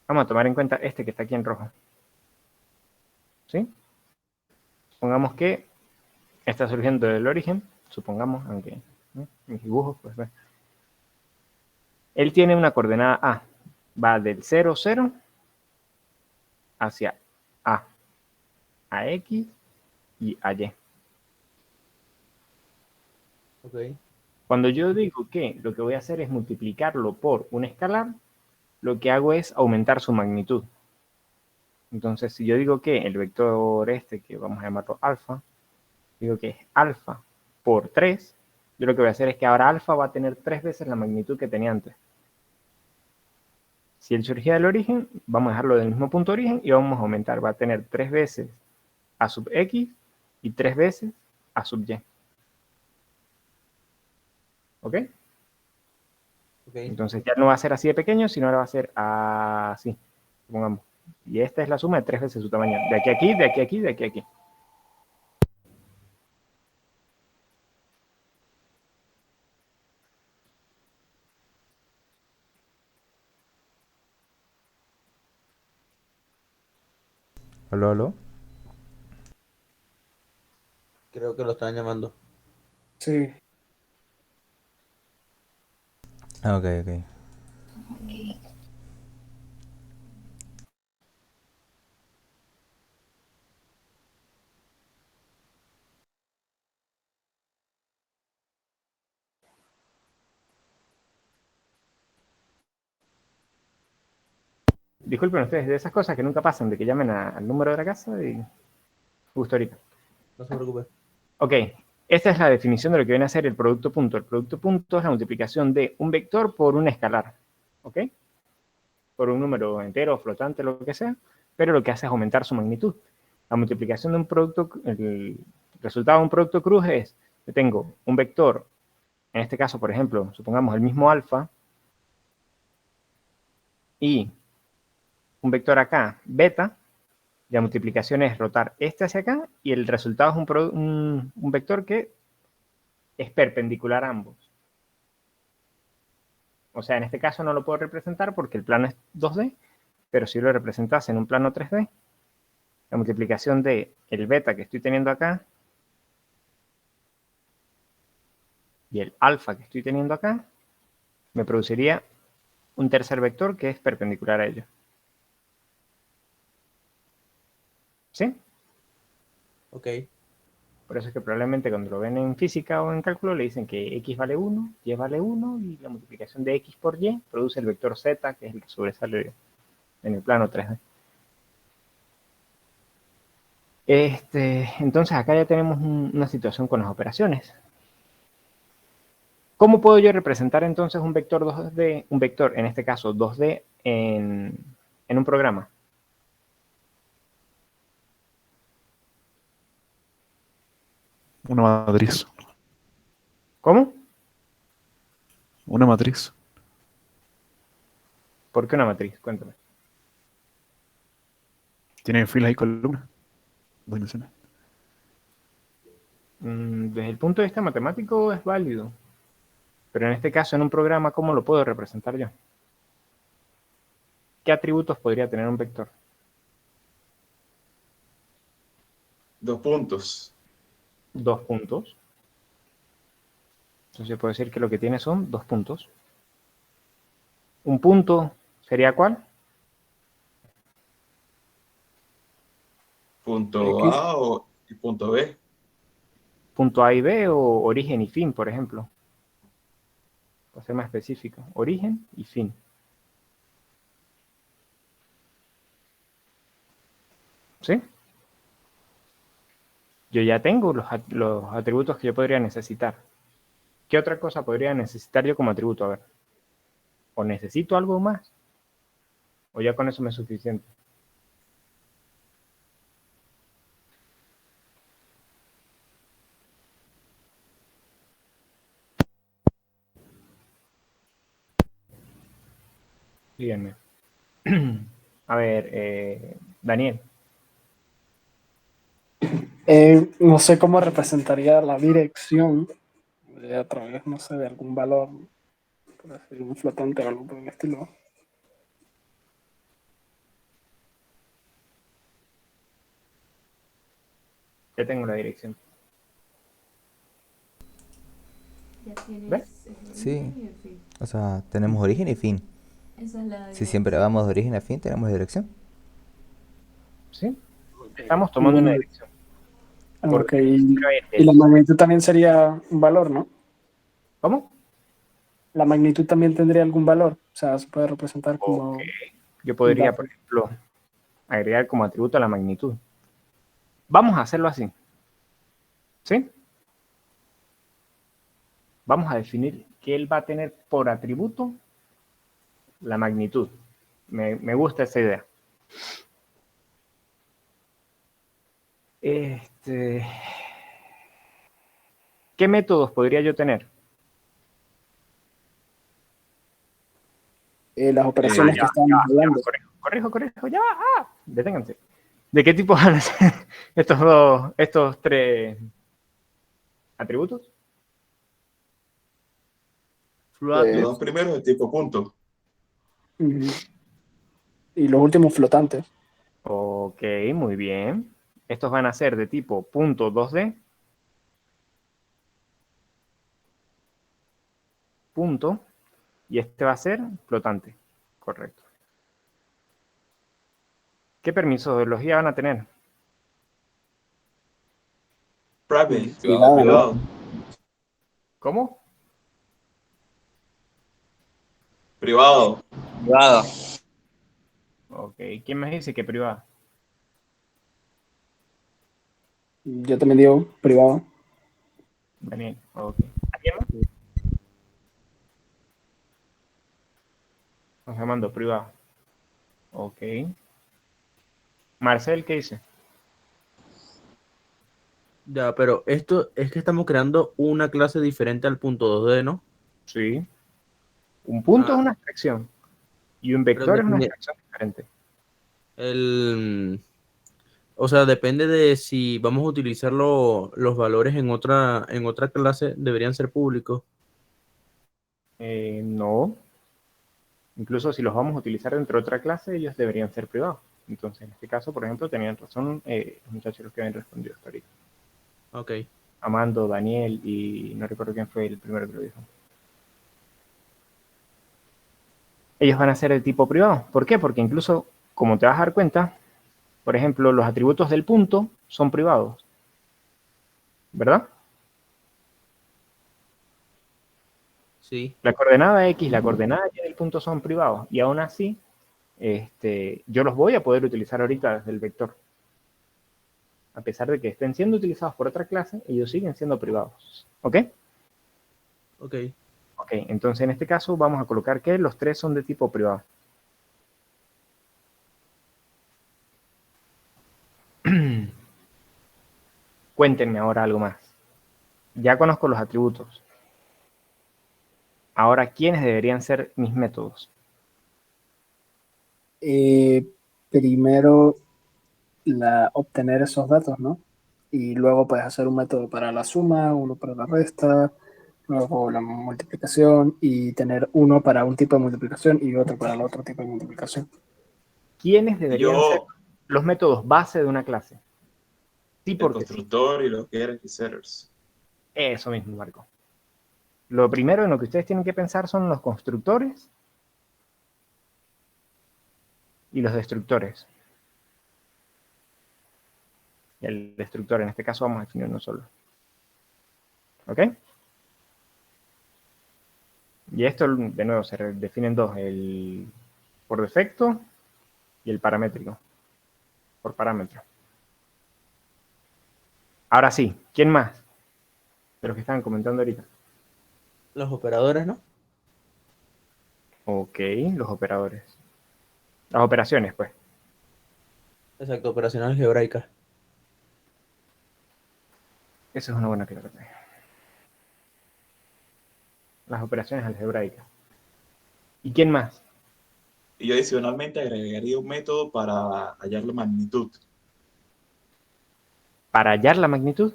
Vamos a tomar en cuenta este que está aquí en rojo. ¿Sí? Supongamos que está surgiendo del origen, supongamos, aunque mis dibujos, pues ve. Él tiene una coordenada A. Va del 0, 0 hacia a X y a Y. Ok. Cuando yo digo que lo que voy a hacer es multiplicarlo por un escalar, lo que hago es aumentar su magnitud. Entonces, si yo digo que el vector que vamos a llamarlo alfa, digo que es alfa por 3, yo lo que voy a hacer es que ahora alfa va a tener 3 veces la magnitud que tenía antes. Si él surgía del origen, vamos a dejarlo del mismo punto de origen y vamos a aumentar. Va a tener 3 veces a sub X y 3 veces a sub Y. ¿Ok? Entonces ya no va a ser así de pequeño, sino ahora va a ser así, supongamos. Y esta es la suma de 3 veces su tamaño. De aquí a aquí, de aquí a aquí, de aquí a aquí. ¿Aló, aló? Creo que lo están llamando. Sí. Ah, ok, ok. Disculpen ustedes, de esas cosas que nunca pasan, de que llamen al número de la casa y justo ahorita. No se preocupe. Ok, esta es la definición de lo que viene a ser el producto punto. El producto punto es la multiplicación de un vector por un escalar. ¿Ok? Por un número entero, flotante, lo que sea, pero lo que hace es aumentar su magnitud. La multiplicación de un producto, el resultado de un producto cruz es, yo tengo un vector, en este caso, por ejemplo, supongamos el mismo alfa, y un vector acá, beta, y la multiplicación es rotar este hacia acá, y el resultado es un vector que es perpendicular a ambos. O sea, en este caso no lo puedo representar porque el plano es 2D, pero si lo representas en un plano 3D, la multiplicación de el beta que estoy teniendo acá y el alfa que estoy teniendo acá, me produciría un tercer vector que es perpendicular a ello. ¿Sí? Ok. Por eso es que probablemente cuando lo ven en física o en cálculo le dicen que x vale 1, y vale 1, y la multiplicación de x por y produce el vector z, que es el que sobresale en el plano 3D. Entonces acá ya tenemos una situación con las operaciones. ¿Cómo puedo yo representar entonces un vector 2D, un vector, en este caso 2D, en un programa? Una matriz. ¿Cómo? Una matriz. ¿Por qué una matriz? Cuéntame. Tiene filas y columnas. Dos dimensiones. Desde el punto de vista matemático es válido. Pero en este caso, en un programa, ¿cómo lo puedo representar yo? ¿Qué atributos podría tener un vector? 2 puntos. 2 puntos. Entonces yo puedo decir que lo que tiene son 2 puntos. ¿Un punto sería cuál? Punto X. A y punto B. Punto A y B o origen y fin, por ejemplo. Para ser más específico. Origen y fin. ¿Sí? Yo ya tengo los atributos que yo podría necesitar. ¿Qué otra cosa podría necesitar yo como atributo? A ver. ¿O necesito algo más? ¿O ya con eso me es suficiente? Díganme. A ver, Daniel. No sé cómo representaría la dirección a través, no sé, de algún valor, por decir, un flotante o algo por el estilo. Ya tengo la dirección. Ya tienes ¿Ves? el Sí. origen y el fin. O sea, tenemos origen y fin. Esa es la Si siempre dirección. vamos de origen a fin, tenemos dirección. ¿Sí? Estamos tomando una dirección. Ok, Pero y la magnitud también sería un valor, ¿no? ¿Cómo? La magnitud también tendría algún valor, o sea, se puede representar como... Ok. Yo podría, dato. por ejemplo, agregar como atributo la magnitud. Vamos a hacerlo así. ¿Sí? Vamos a definir que él va a tener por atributo la magnitud. Me gusta esa idea. ¿Qué métodos podría yo tener? Las operaciones que estábamos hablando. Corrijo, ya va. Deténganse. ¿De qué tipo van a ser estos tres atributos? Los 2 primeros de tipo punto. Ujú. Y los últimos flotantes. Ok, muy bien. Estos van a ser de tipo punto 2D. Punto. Y este va a ser flotante. Correcto. ¿Qué permisología van a tener? Private. Privado, ¿no? Privado. ¿Cómo? Privado. Privado. Ok. ¿Quién me dice que privada? Yo también digo privado. Daniel. Ok. ¿Alguien más? Nos llamando privado. Ok. Marcel, ¿qué dice? Ya, pero esto es que estamos creando una clase diferente al punto 2D, ¿no? Sí. Un punto es Ah, una abstracción. Y un pero vector es una depende, abstracción diferente. o sea, depende de si vamos a utilizar los valores en otra clase, deberían ser públicos. No. Incluso si los vamos a utilizar dentro de otra clase, ellos deberían ser privados. Entonces, en este caso, por ejemplo, tenían razón los muchachos que habían respondido hasta ahorita. Ok. Amando, Daniel y no recuerdo quién fue el primero que lo dijo. Ellos van a ser de tipo privado. ¿Por qué? Porque incluso, como te vas a dar cuenta, por ejemplo, los atributos del punto son privados. ¿Verdad? Sí. La coordenada X, la coordenada Y del punto son privados. Y aún así, yo los voy a poder utilizar ahorita desde el vector. A pesar de que estén siendo utilizados por otra clase, ellos siguen siendo privados. ¿Ok? Ok. Ok, entonces en este caso vamos a colocar que los tres son de tipo privado. Cuéntenme ahora algo más. Ya conozco los atributos. Ahora, ¿quiénes deberían ser mis métodos? Primero obtener esos datos, ¿no? Y luego puedes hacer un método para la suma, uno para la resta, luego la multiplicación y tener uno para un tipo de multiplicación y otro para el otro tipo de multiplicación. ¿Quiénes deberían ser Yo, los métodos base de una clase? Sí, el porque sí. constructor y los getters y setters. Eso mismo, Marco. Lo primero en lo que ustedes tienen que pensar son los constructores y los destructores. Y el destructor, en este caso, vamos a definir uno solo. ¿Ok? Y esto, de nuevo, se definen dos, el por defecto y el paramétrico, por parámetro. Ahora sí, ¿quién más? De los que estaban comentando ahorita. Los operadores, ¿no? Ok, los operadores. Las operaciones, pues. Exacto, operacional algebraica. Eso es una buena aclaración. Las operaciones algebraicas. ¿Y quién más? Y yo adicionalmente agregaría un método para hallar la magnitud. ¿Para hallar la magnitud?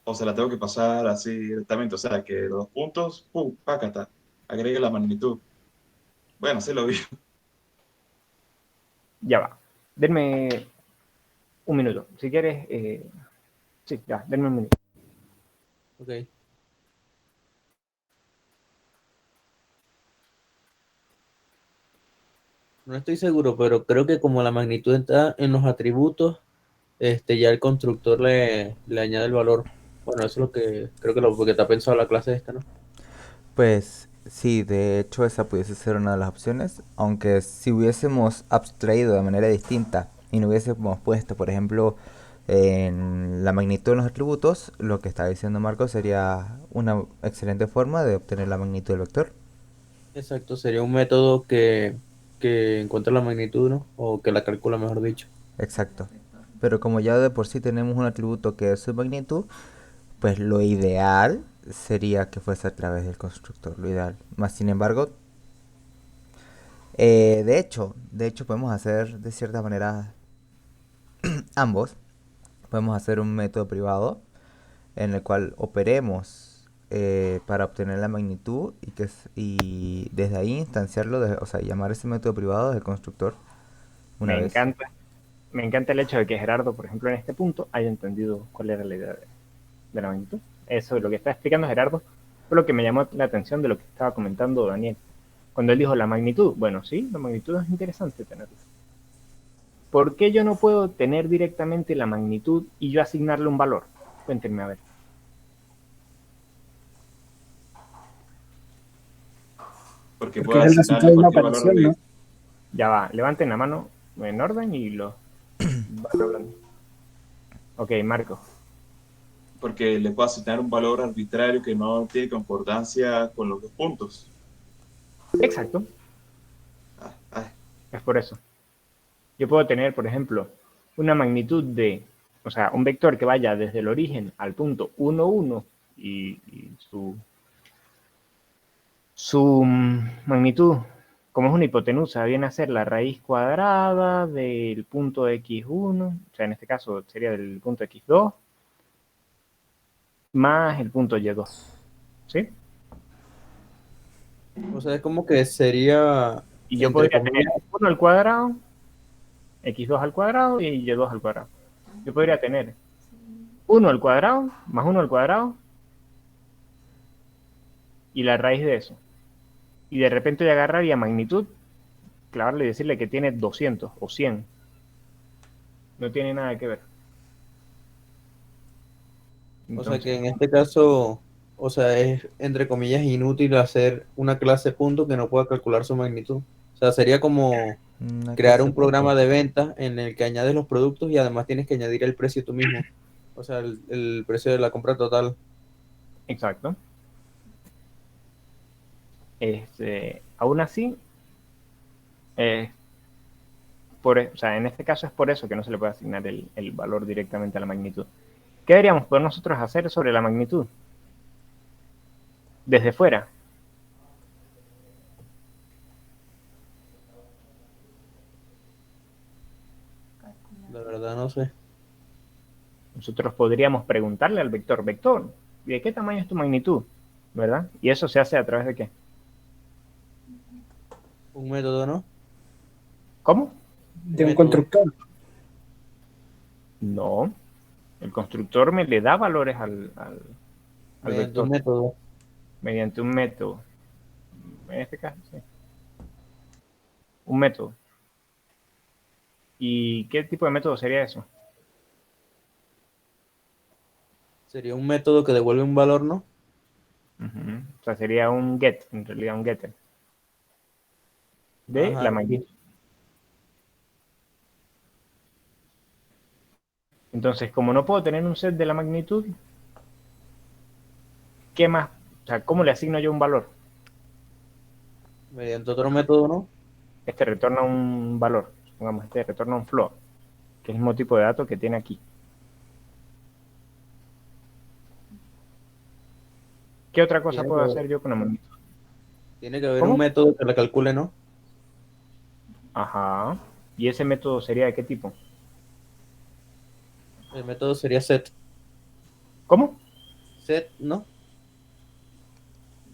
O sea, la tengo que pasar así directamente. O sea, que los puntos, pum, pácata, agregue la magnitud. Bueno, sí lo vi. Ya va. Denme un minuto. Si quieres, sí, ya, denme un minuto. Ok. No estoy seguro, pero creo que como la magnitud está en los atributos, ya el constructor le añade el valor. Bueno, eso es lo que creo que porque está pensado la clase esta, ¿no? Pues sí, de hecho esa pudiese ser una de las opciones, aunque si hubiésemos abstraído de manera distinta y no hubiésemos puesto, por ejemplo, en la magnitud de los atributos, lo que está diciendo Marco sería una excelente forma de obtener la magnitud del vector. Exacto, sería un método que encuentra la magnitud, ¿no? O que la calcula, mejor dicho. Exacto. Pero como ya de por sí tenemos un atributo que es su magnitud, pues lo ideal sería que fuese a través del constructor, lo ideal. Más sin embargo, de hecho podemos hacer de cierta manera ambos. Podemos hacer un método privado en el cual operemos para obtener la magnitud y desde ahí instanciarlo, o sea, llamar ese método privado desde el constructor una Me vez. encanta el hecho de que Gerardo, por ejemplo, en este punto, haya entendido cuál era la idea de la magnitud. Eso es lo que está explicando Gerardo, fue lo que me llamó la atención de lo que estaba comentando Daniel. Cuando él dijo la magnitud, bueno, sí, la magnitud es interesante tenerla. ¿Por qué yo no puedo tener directamente la magnitud y yo asignarle un valor? Cuéntenme a ver. Porque Porque puedo es el resultado asignarle de una cualquier valor operación, ¿no? de... Ya va, levanten la mano en orden y lo van hablando. Ok, Marco. Porque le puedo asignar un valor arbitrario que no tiene concordancia con los dos puntos. Exacto, Ah, es por eso. Yo puedo tener, por ejemplo, una magnitud de, o sea, un vector que vaya desde el origen al punto 1, 1 y su magnitud, como es una hipotenusa, viene a ser la raíz cuadrada del punto x1, o sea, en este caso sería del punto x2, más el punto y2, ¿sí? O sea, es como que sería, Y yo entre podría tener comillas, 1 al cuadrado, x2 al cuadrado y y2 al cuadrado. Yo podría tener 1 al cuadrado más 1 al cuadrado y la raíz de eso. Y de repente voy a agarrar y a magnitud clavarle y decirle que tiene 200 o 100. No tiene nada que ver. o sea que Entonces, en este caso, o sea, es entre comillas inútil hacer una clase punto que no pueda calcular su magnitud. O sea, sería como Una crear clase un programa punto. de ventas en el que añades los productos y además tienes que añadir el precio tú mismo. O sea, el precio de la compra total. exacto. Aún así, eh, o sea, en este caso es por eso que no se le puede asignar el valor directamente a la magnitud. ¿Qué deberíamos poder nosotros hacer sobre la magnitud? Desde fuera. La verdad no sé. Nosotros podríamos preguntarle al vector, vector, ¿de qué tamaño es tu magnitud? ¿Verdad? Y eso se hace a través de qué? Un método, ¿no? ¿Cómo? De un Método. constructor. No. El constructor me le da valores al Mediante un vector método. mediante un método. En este caso, sí. Un método. ¿Y qué tipo de método sería eso? Sería un método que devuelve un valor, ¿no? O sea, sería un get, en realidad un getter de Ajá, la magnitud. Entonces, como no puedo tener un set de la magnitud, ¿qué más? O sea, ¿cómo le asigno yo un valor? mediante otro método, ¿no? Este retorna un valor, supongamos, este retorna un float, que es el mismo tipo de dato que tiene aquí. ¿Qué otra cosa Tiene puedo que, hacer yo con la magnitud? tiene que haber un ¿Cómo? método que la calcule, ¿no? Ajá. ¿Y ese método sería de qué tipo? El método sería set. ¿Cómo? Set, ¿no?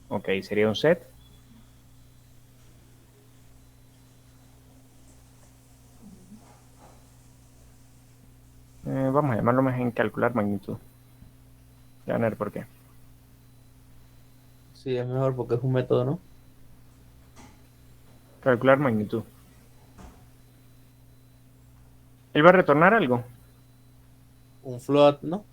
Ok, sería un set. Vamos a llamarlo más en calcular magnitud. Ya van a ver por qué. Sí, es mejor porque es un método, ¿no? Calcular magnitud. ¿Él va a retornar algo? Un float, ¿no?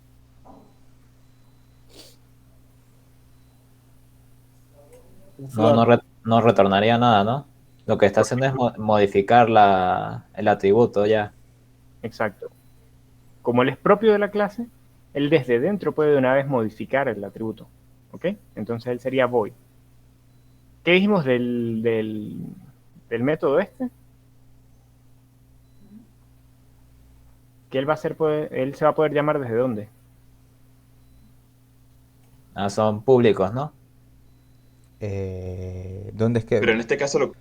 Un No, float. no retornaría nada, ¿no? Lo que está haciendo es modificar el atributo ya. Exacto. Como él es propio de la clase, él desde dentro puede de una vez modificar el atributo. ¿Ok? Entonces él sería void. ¿Qué dijimos del método este? Que él va a ser, él se va a poder llamar desde dónde. Ah, son públicos, ¿no? ¿Dónde es Pero en que...? este caso,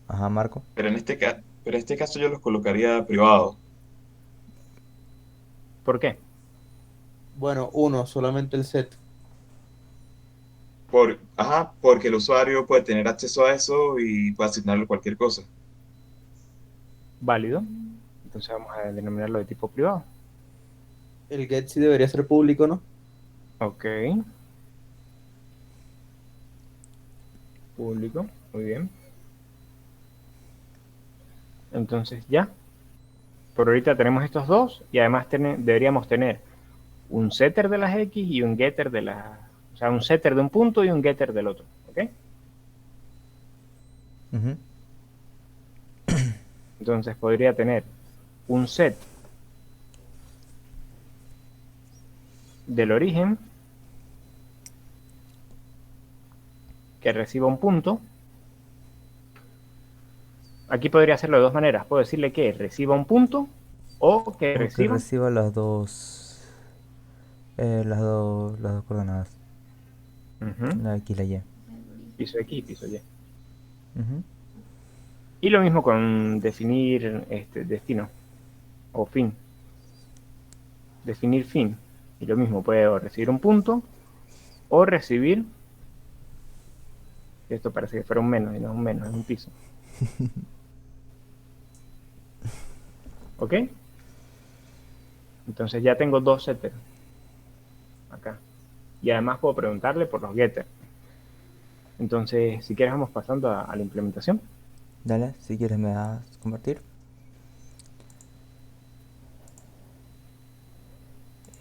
Ajá, Marco. pero en este caso yo los colocaría privados. ¿Por qué? Bueno, uno, solamente el set. Porque el usuario puede tener acceso a eso y puede asignarle cualquier cosa. Válido. Entonces vamos a denominarlo de tipo privado. El get sí debería ser público, ¿no? Ok. Público. Muy bien. Entonces ya. Por ahorita tenemos estos dos y además deberíamos tener un setter de las X y un getter de las... O sea, un setter de un punto y un getter del otro. ¿Ok? Ujú. Entonces podría tener un set del origen que reciba un punto. Aquí podría hacerlo de dos maneras. Puedo decirle que reciba un punto o que O que reciba reciba las dos coordenadas. La X y la Y. piso X y piso Y. Ujú. Y lo mismo con definir destino o fin. Definir fin. Y lo mismo, puedo recibir un punto o recibir Esto parece que fuera un menos y no es un menos, es un piso. ¿Ok? Entonces ya tengo dos setters acá. Y además puedo preguntarle por los getters. Entonces, si quieres, vamos pasando a la implementación. Dale, si quieres me das compartir.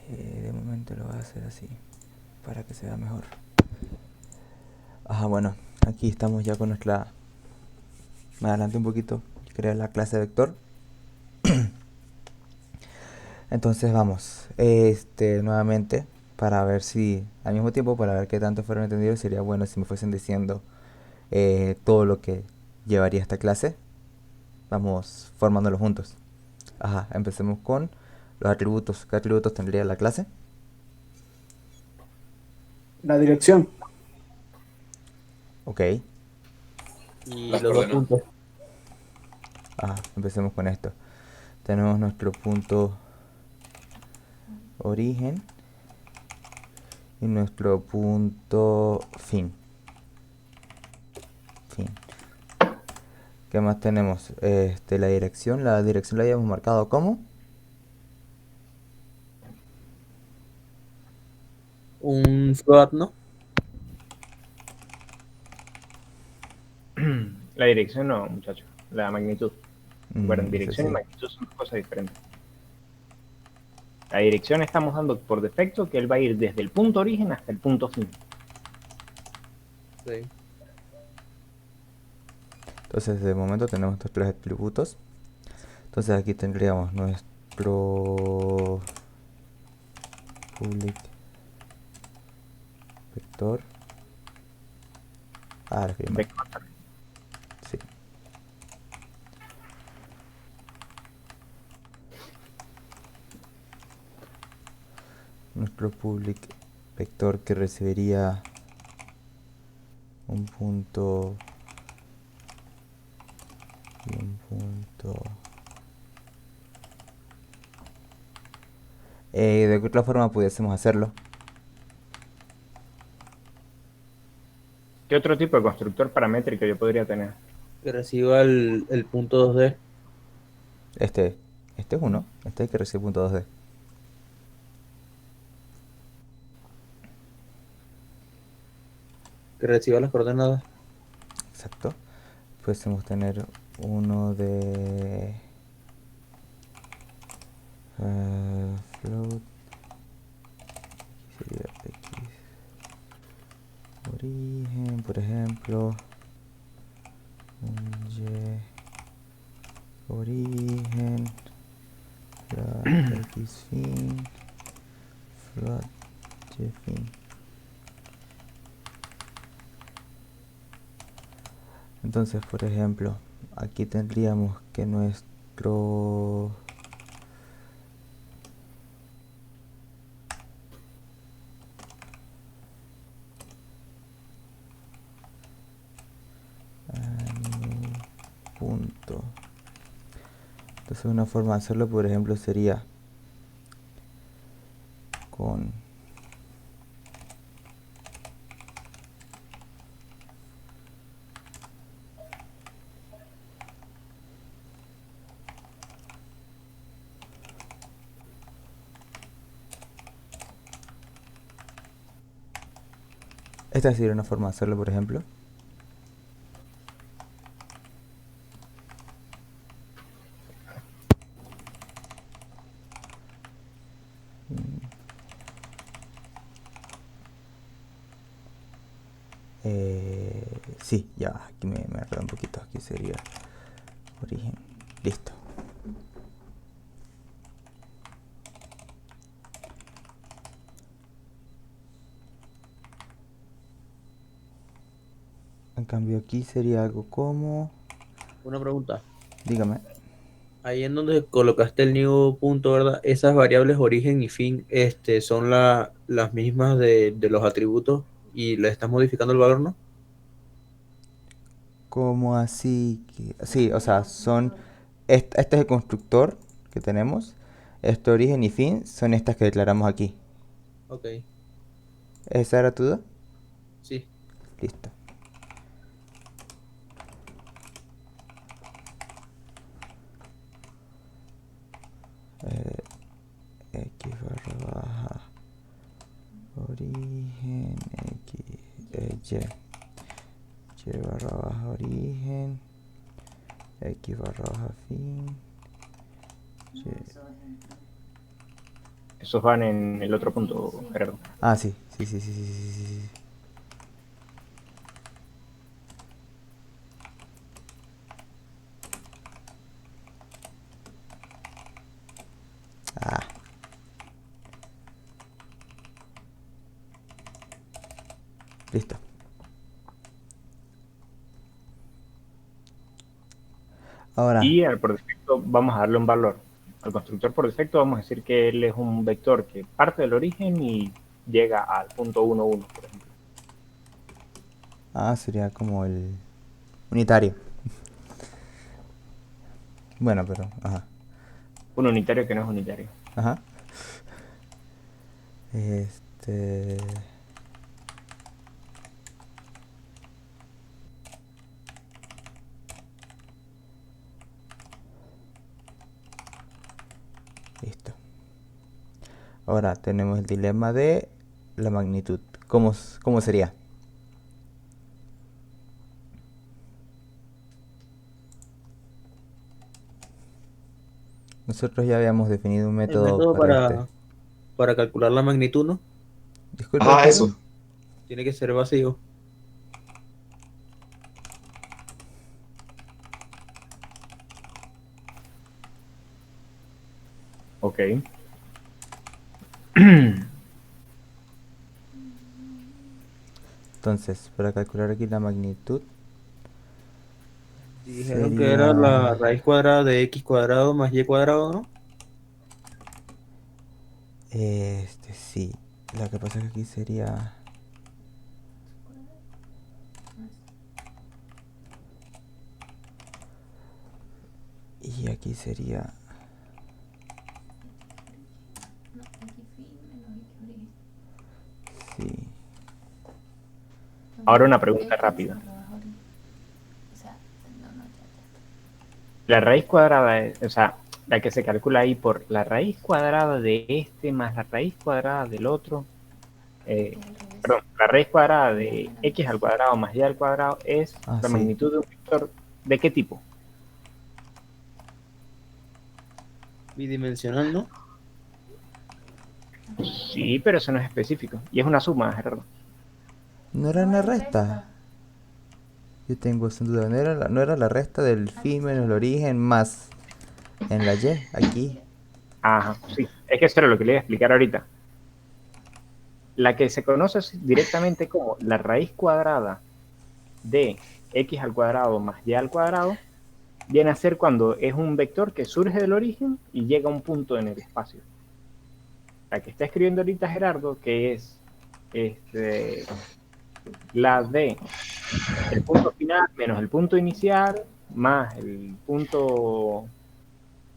De momento lo voy a hacer así, para que se vea mejor. Ajá, bueno, aquí estamos ya con nuestra... Me adelanté un poquito, crear la clase vector. Entonces vamos, nuevamente, para ver si, al mismo tiempo, para ver qué tanto fueron entendidos, sería bueno si me fuesen diciendo todo lo que llevaría esta clase. Vamos formándolo juntos. Ajá, empecemos con los atributos. ¿Qué atributos tendría la clase? La dirección. Ok. Y Las los dos coordenadas. puntos. Ajá, empecemos con esto. Tenemos nuestro punto origen y nuestro punto fin. ¿Qué más tenemos? La dirección. La dirección la habíamos marcado como Un float, ¿no? La dirección no, muchachos. La magnitud. Bueno, eso dirección y sí. magnitud son dos cosas diferentes. La dirección estamos dando por defecto que él va a ir desde el punto origen hasta el punto fin. Sí. Entonces de momento tenemos estos tres atributos. Entonces aquí tendríamos nuestro public vector. Ah, lo escribí mal. Sí. Nuestro public vector que recibiría un punto y un punto. ¿De qué otra forma pudiésemos hacerlo? ¿Qué otro tipo de constructor paramétrico yo podría tener? Que reciba el punto 2D. Este es uno. Este es que recibe punto 2D. Que reciba las coordenadas. Exacto. Pudiésemos tener uno de float. Aquí sería x origen, por ejemplo. Un y origen. Float x fin. Float y fin. Entonces, por ejemplo, aquí tendríamos que nuestro punto. Entonces una forma de hacerlo, por ejemplo, sería con esta sería una forma de hacerlo, por ejemplo. Sí, ya, aquí me acuerdo un poquito. Aquí sería origen. Listo. En cambio aquí sería algo como... Una pregunta. Dígame. Ahí en donde colocaste el new punto, ¿verdad? Esas variables origen y fin, son las mismas de los atributos y le estás modificando el valor, ¿no? ¿Cómo así? Sí, o sea, son... Este es el constructor que tenemos. Este origen y fin son estas que declaramos aquí. Ok, ¿Esa era tu duda? sí. Listo. origen, X, Y barra baja origen, X barra baja fin, Y. Esos van en el otro punto, Gerardo. Ah, sí, sí, sí, sí, sí, sí, sí, sí. Ah. Listo. Ahora, Y por defecto vamos a darle un valor. Al constructor por defecto vamos a decir que él es un vector que parte del origen y llega al punto 1, 1, por ejemplo. sería como el unitario. Bueno, pero, ajá. Un unitario que no es unitario. Ajá. Listo. Ahora tenemos el dilema de la magnitud. ¿Cómo sería? Nosotros ya habíamos definido un El método método para para calcular la magnitud, ¿no? Disculpa, Ah, disculpa. eso. Tiene que ser vacío. Ok. Entonces, para calcular aquí la magnitud, Dijeron que era la sería... raíz cuadrada de x cuadrado más y cuadrado, ¿no? Sí. Lo que pasa es que aquí sería... Y aquí sería... Sí. Ahora una pregunta rápida. La raíz cuadrada, o sea, la que se calcula ahí por la raíz cuadrada de este más la raíz cuadrada del otro, perdón, la raíz cuadrada de x al cuadrado más y al cuadrado es la sí. magnitud de un vector ¿de qué tipo? Bidimensional, ¿no? Sí, pero eso no es específico. Y es una suma, Gerardo. ¿No era una resta? Yo tengo esa duda. ¿No era la resta del fin menos el origen más en la Y? Aquí. Ajá, sí. Es que eso era lo que le iba a explicar ahorita. La que se conoce directamente como la raíz cuadrada de x al cuadrado más y al cuadrado viene a ser cuando es un vector que surge del origen y llega a un punto en el espacio. La que está escribiendo ahorita Gerardo, que es la de el punto final menos el punto inicial más el punto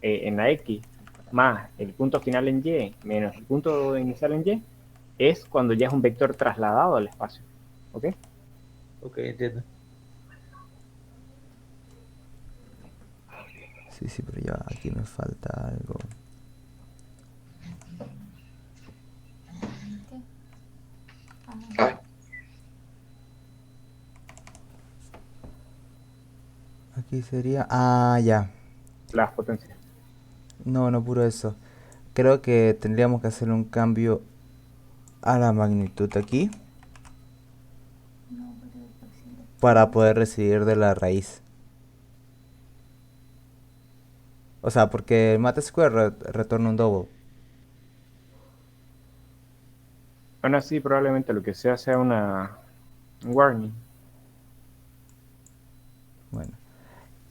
en la X más el punto final en Y menos el punto inicial en Y, es cuando ya es un vector trasladado al espacio. ¿Ok? Ok, entiendo. Sí, pero ya aquí me falta algo. Aquí sería... Ah, ya. Las potencias. No puro eso. Creo que tendríamos que hacer un cambio a la magnitud aquí para poder recibir de la raíz. O sea, porque el mat square retorna un double. Bueno, sí, probablemente lo que sea un warning. Bueno.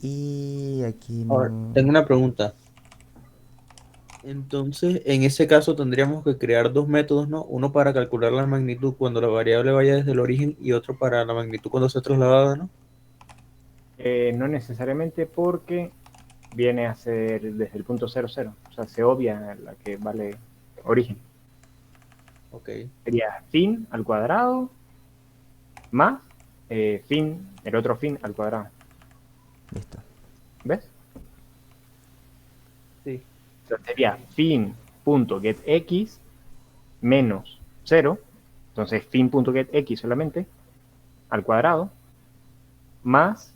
Y aquí Ahora, no... tengo una pregunta. Entonces, en ese caso tendríamos que crear dos métodos, ¿no? Uno para calcular la magnitud cuando la variable vaya desde el origen y otro para la magnitud cuando sea trasladada, ¿no? No necesariamente, porque viene a ser desde el punto 0, 0. O sea, se obvia la que vale origen. Ok. Sería fin al cuadrado más fin, el otro fin al cuadrado. Listo. ¿Ves? Sí. O sea, sería fin.getX menos 0 Entonces, fin.getX solamente al cuadrado más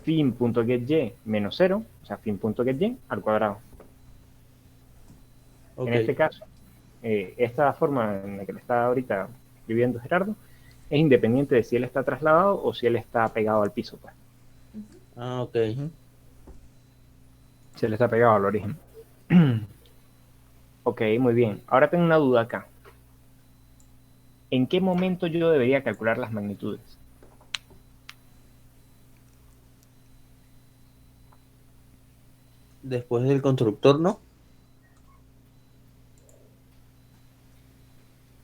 fin.getY menos 0, o sea, fin.getY al cuadrado. Ok. En este caso, esta forma en la que le está ahorita escribiendo Gerardo es independiente de si él está trasladado o si él está pegado al piso, pues. Ah, ok. Si él está pegado al origen. Ok, muy bien. Ahora tengo una duda acá. ¿En qué momento yo debería calcular las magnitudes? Después del constructor, ¿no?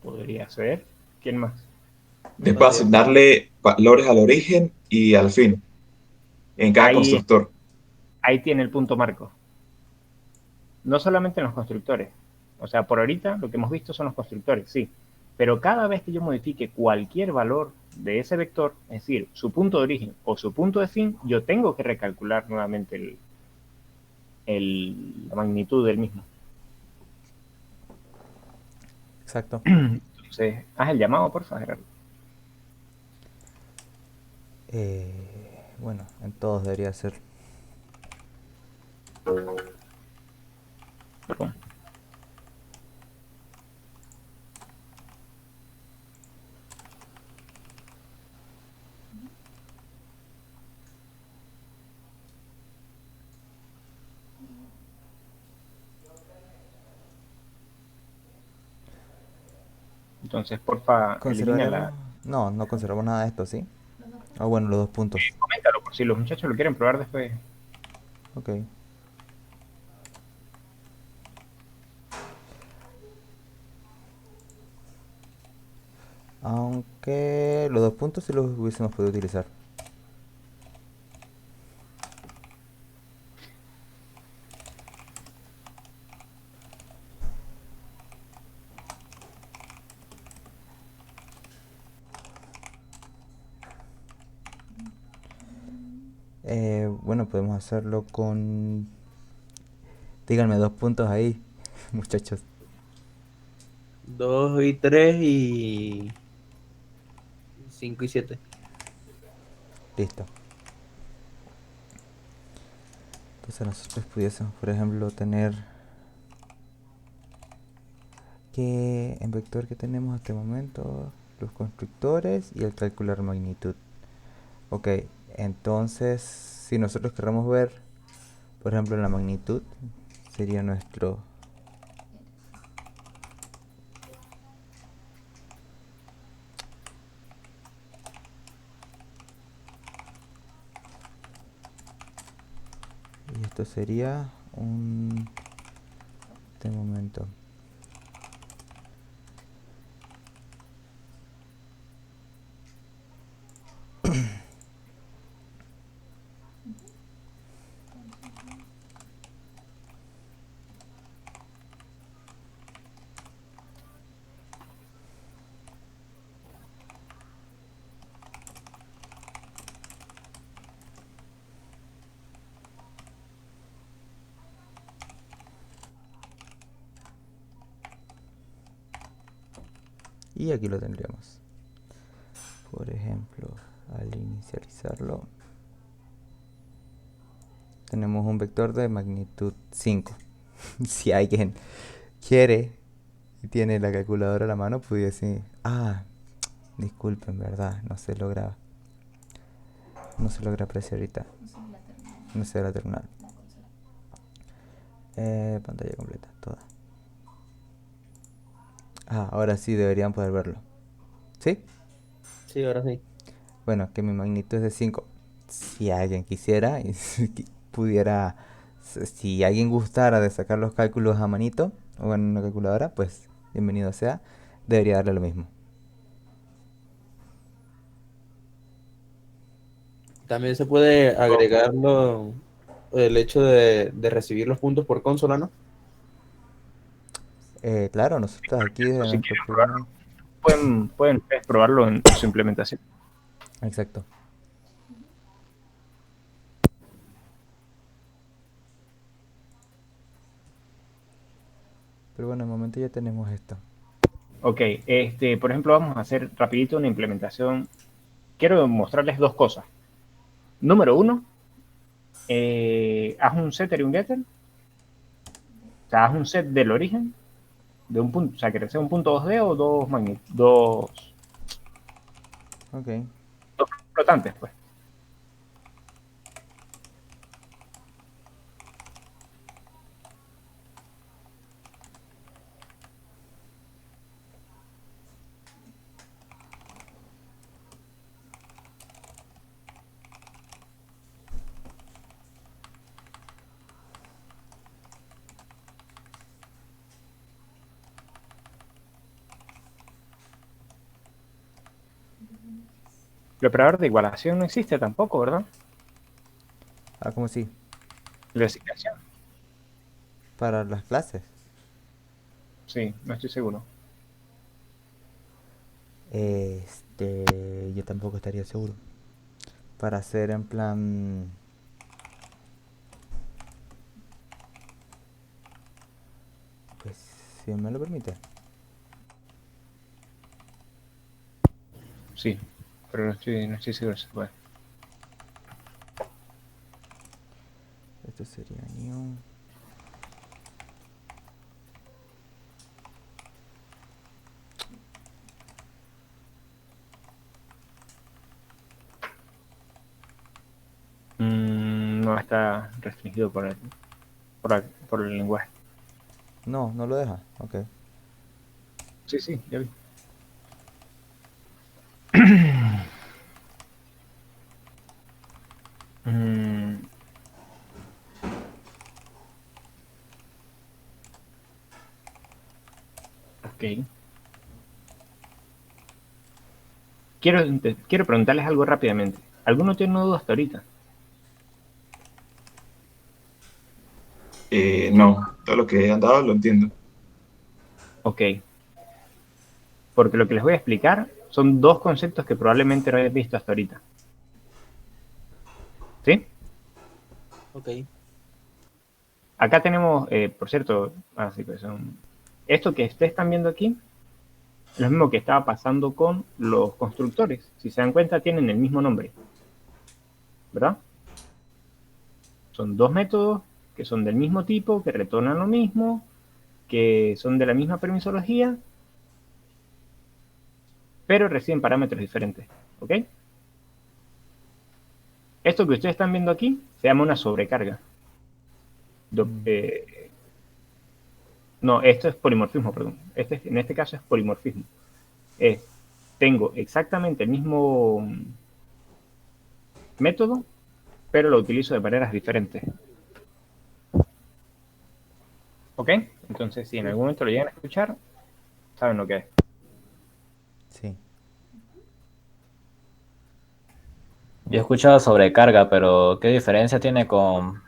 Podría ser. ¿Quién más? Después Vale. asignarle valores al origen y al fin en cada Ahí, constructor. ahí tiene el punto Marco. No solamente en los constructores. O sea, por ahorita lo que hemos visto son los constructores, sí. Pero cada vez que yo modifique cualquier valor de ese vector, es decir, su punto de origen o su punto de fin, yo tengo que recalcular nuevamente la magnitud del mismo. Exacto. Entonces, haz el llamado, por favor, Gerardo. Bueno, en todos debería ser. Perdón. Entonces, porfa, elimina ¿Conservaremos? No, no conservamos nada de esto, ¿sí? Ah, bueno, los 2 puntos. Coméntalo por si los muchachos lo quieren probar después. Ok. Aunque los 2 puntos sí los hubiésemos podido utilizar. Bueno, podemos hacerlo con... Díganme 2 puntos ahí, muchachos. 2 y 3 y 5 y 7. Listo. Entonces nosotros pudiésemos, por ejemplo, tener que en vector que tenemos hasta el momento, los constructores y el calcular magnitud. Ok, entonces si nosotros queremos ver, por ejemplo, la magnitud, sería nuestro... Y esto sería un... De momento. Y aquí lo tendríamos. Por ejemplo, al inicializarlo, tenemos un vector de magnitud 5. Si alguien quiere y tiene la calculadora a la mano, pudiese... Ah, disculpen, verdad, no se logra apreciar ahorita. No se la terminal. Pantalla completa, toda. Ah, ahora sí deberían poder verlo. ¿Sí? Sí, ahora sí. Bueno, que mi magnitud es de 5. Si alguien quisiera y pudiera, si alguien gustara de sacar los cálculos a manito o en una calculadora, pues bienvenido sea. Debería darle lo mismo. También se puede agregarlo el hecho de recibir los puntos por consola, ¿no? Claro, nosotros aquí desde Si nuestro quieren programa. probarlo, pueden ustedes probarlo en su implementación. Exacto. Pero bueno, de momento ya tenemos esto. Ok, por ejemplo, vamos a hacer rapidito una implementación. Quiero mostrarles dos cosas. Número uno, haz un setter y un getter. O sea, haz un set del origen de un punto, o sea, que sea un punto 2D o dos Ok. flotantes, pues. El operador de igualación no existe tampoco, ¿verdad? Ah, ¿cómo así? El de asignación. Para las clases. Sí, no estoy seguro. Yo tampoco estaría seguro. Para hacer en plan... Pues, si me lo permite. Sí, pero no estoy seguro si se puede. Esto sería new. No está restringido por el lenguaje. No, no lo deja. Ok. Sí, sí, ya vi. Mm, ok. Quiero preguntarles algo rápidamente. ¿Alguno tiene una duda hasta ahorita? No, todo lo que han dado lo entiendo. Ok. Porque lo que les voy a explicar son dos conceptos que probablemente no hayas visto hasta ahorita. ¿Sí? Ok. Acá tenemos, por cierto, así que esto que ustedes están viendo aquí es lo mismo que estaba pasando con los constructores. Si se dan cuenta, tienen el mismo nombre, ¿verdad? Son dos métodos que son del mismo tipo, que retornan lo mismo, que son de la misma permisología, pero reciben parámetros diferentes, ¿ok? Esto que ustedes están viendo aquí se llama una sobrecarga. No, esto es polimorfismo, perdón. En este caso es polimorfismo. Tengo exactamente el mismo método, pero lo utilizo de maneras diferentes. ¿Ok? Entonces, si en algún momento lo llegan a escuchar, saben lo que es. Sí. Yo he escuchado sobrecarga, pero ¿qué diferencia tiene con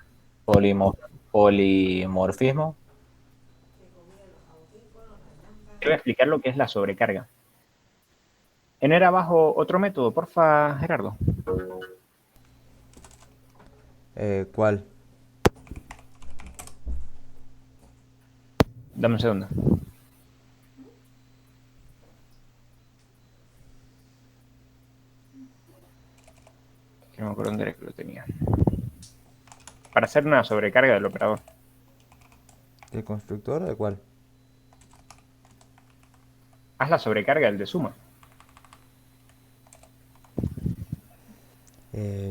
polimorfismo? Te voy a explicar lo que es la sobrecarga. ¿Tener abajo otro método, porfa, Gerardo? ¿Cuál? Dame un segundo. Que no me acuerdo dónde era que lo tenía. Para hacer una sobrecarga del operador. ¿El constructor o de cuál? Haz la sobrecarga del de suma.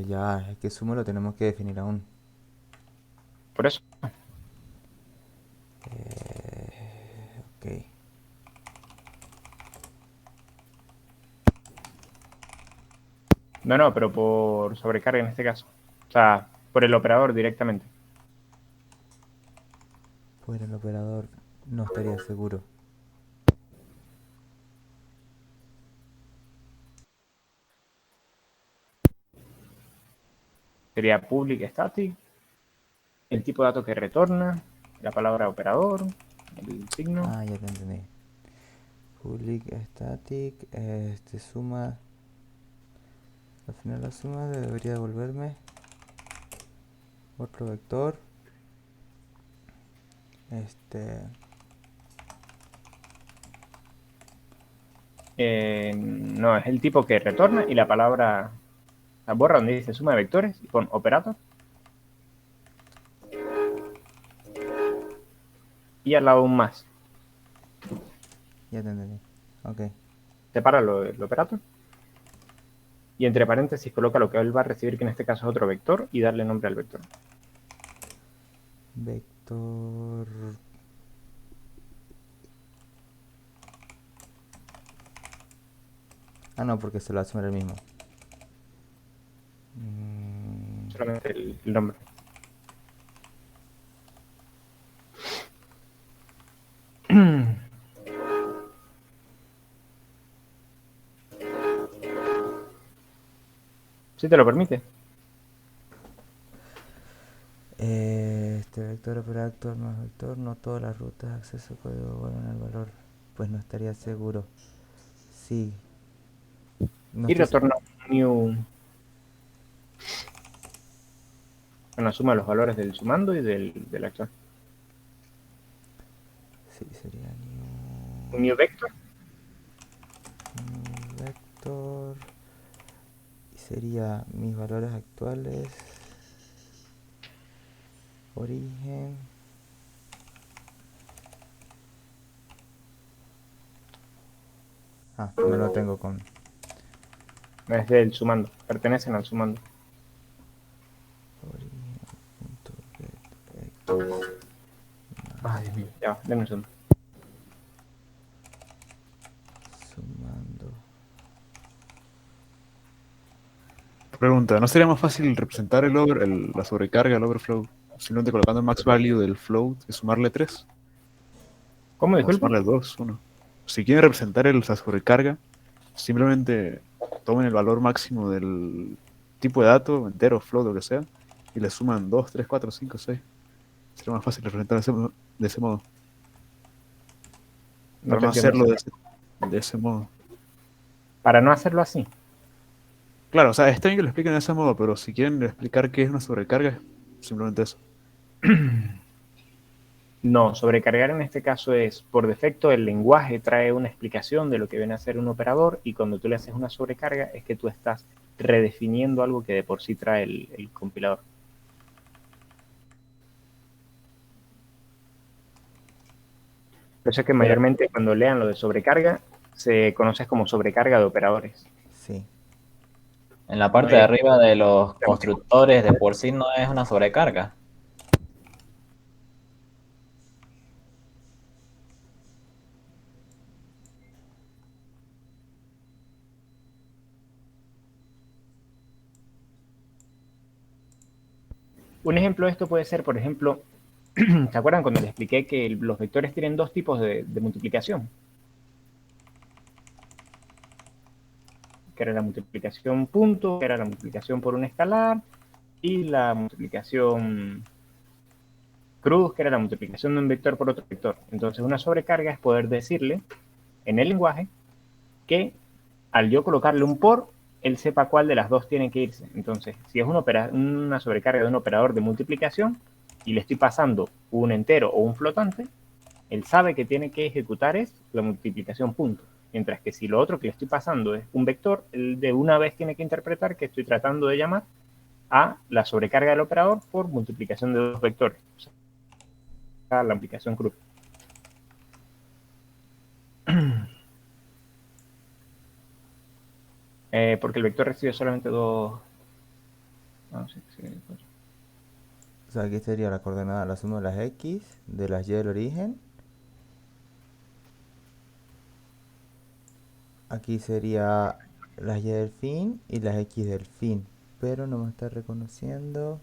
Ya, es que sumo lo tenemos que definir aún. Por eso. Ok. No, pero por sobrecarga en este caso. O sea, por el operador directamente. Por el operador no estaría seguro. Sería public static, el tipo de dato que retorna, la palabra operador, el signo. Ah, ya te entendí. Public static, suma. Al final la suma debería devolverme otro vector. No, es el tipo que retorna y la palabra, la borra donde dice suma de vectores y pon operator. Y al lado un más. Ya te entendí. Ok. Separa el operator. Y entre paréntesis coloca lo que él va a recibir, que en este caso es otro vector, y darle nombre al vector. Vector. Ah, no, porque se lo asume el mismo. Solamente el nombre. Si te lo permite. Este vector operator más vector, no todas las rutas de acceso código vuelven al valor. Pues no estaría seguro. Sí. No Y estoy retorna un new. Bueno, suma los valores del sumando y del actual. Sí, sería Un new vector. new vector. Y sería mis valores actuales. Origen. Ah, no lo tengo con. Es del sumando. Pertenecen al sumando. Ay, Dios mío. Ya, denme un segundo. Sumando. Pregunta, ¿no sería más fácil representar la sobrecarga, el overflow, simplemente colocando el max value del float y sumarle 3? ¿Cómo, O disculpa? sumarle 2, 1. Si quieren representar la sobrecarga, simplemente tomen el valor máximo del tipo de dato, entero, float, lo que sea, y le suman 2, 3, 4, 5, 6. Sería más fácil representar de ese modo. No Para te no entiendo. hacerlo de ese modo. Para no hacerlo así. Claro, o sea, está bien que lo expliquen de ese modo, pero si quieren explicar qué es una sobrecarga, simplemente eso. No, sobrecargar en este caso es, por defecto, el lenguaje trae una explicación de lo que viene a ser un operador y cuando tú le haces una sobrecarga es que tú estás redefiniendo algo que de por sí trae el compilador. Por eso es que mayormente cuando lean lo de sobrecarga se conoce como sobrecarga de operadores. Sí. En la parte de arriba de los constructores de por sí no es una sobrecarga. Un ejemplo de esto puede ser, por ejemplo, ¿se acuerdan cuando les expliqué que los vectores tienen dos tipos de multiplicación? Que era la multiplicación punto, que era la multiplicación por un escalar, y la multiplicación cruz, que era la multiplicación de un vector por otro vector. Entonces, una sobrecarga es poder decirle en el lenguaje que al yo colocarle un por, él sepa cuál de las dos tiene que irse. Entonces, si es una sobrecarga de un operador de multiplicación y le estoy pasando un entero o un flotante, él sabe que tiene que ejecutar es la multiplicación punto. Mientras que si lo otro que le estoy pasando es un vector, él de una vez tiene que interpretar que estoy tratando de llamar a la sobrecarga del operador por multiplicación de dos vectores. O sea, la aplicación cruz. Porque el vector recibe solamente dos. No, sí, pues. O sea, aquí sería la coordenada, la suma de las x, de las y del origen. Aquí sería las y del fin y las x del fin. Pero no me está reconociendo.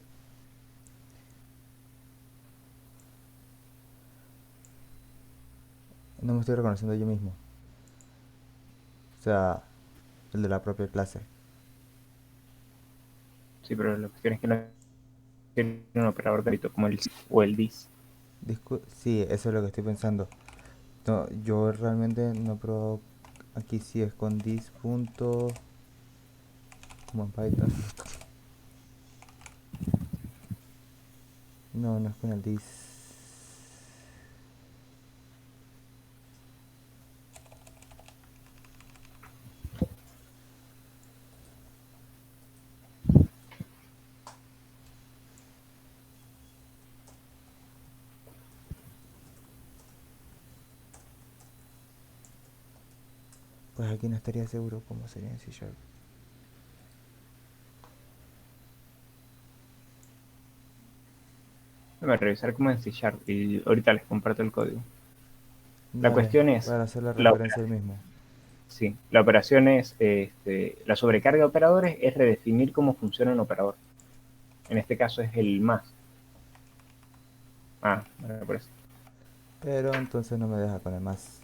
No me estoy reconociendo yo mismo. O sea, el de la propia clase. Sí, pero la cuestión es que no tiene un operador de bit como el o el dis. Sí, eso es lo que estoy pensando. No, yo realmente no he probado. Aquí sí es con dis punto, como en Python. No, no es con el dis. Pues aquí no estaría seguro cómo sería en C#. Voy a revisar cómo es C# y ahorita les comparto el código. La Dale, cuestión es, para hacer la la referencia del mismo. sí, la operación es, la sobrecarga de operadores es redefinir cómo funciona un operador. En este caso es el más. Bueno, por eso. Pero entonces no me deja con el más.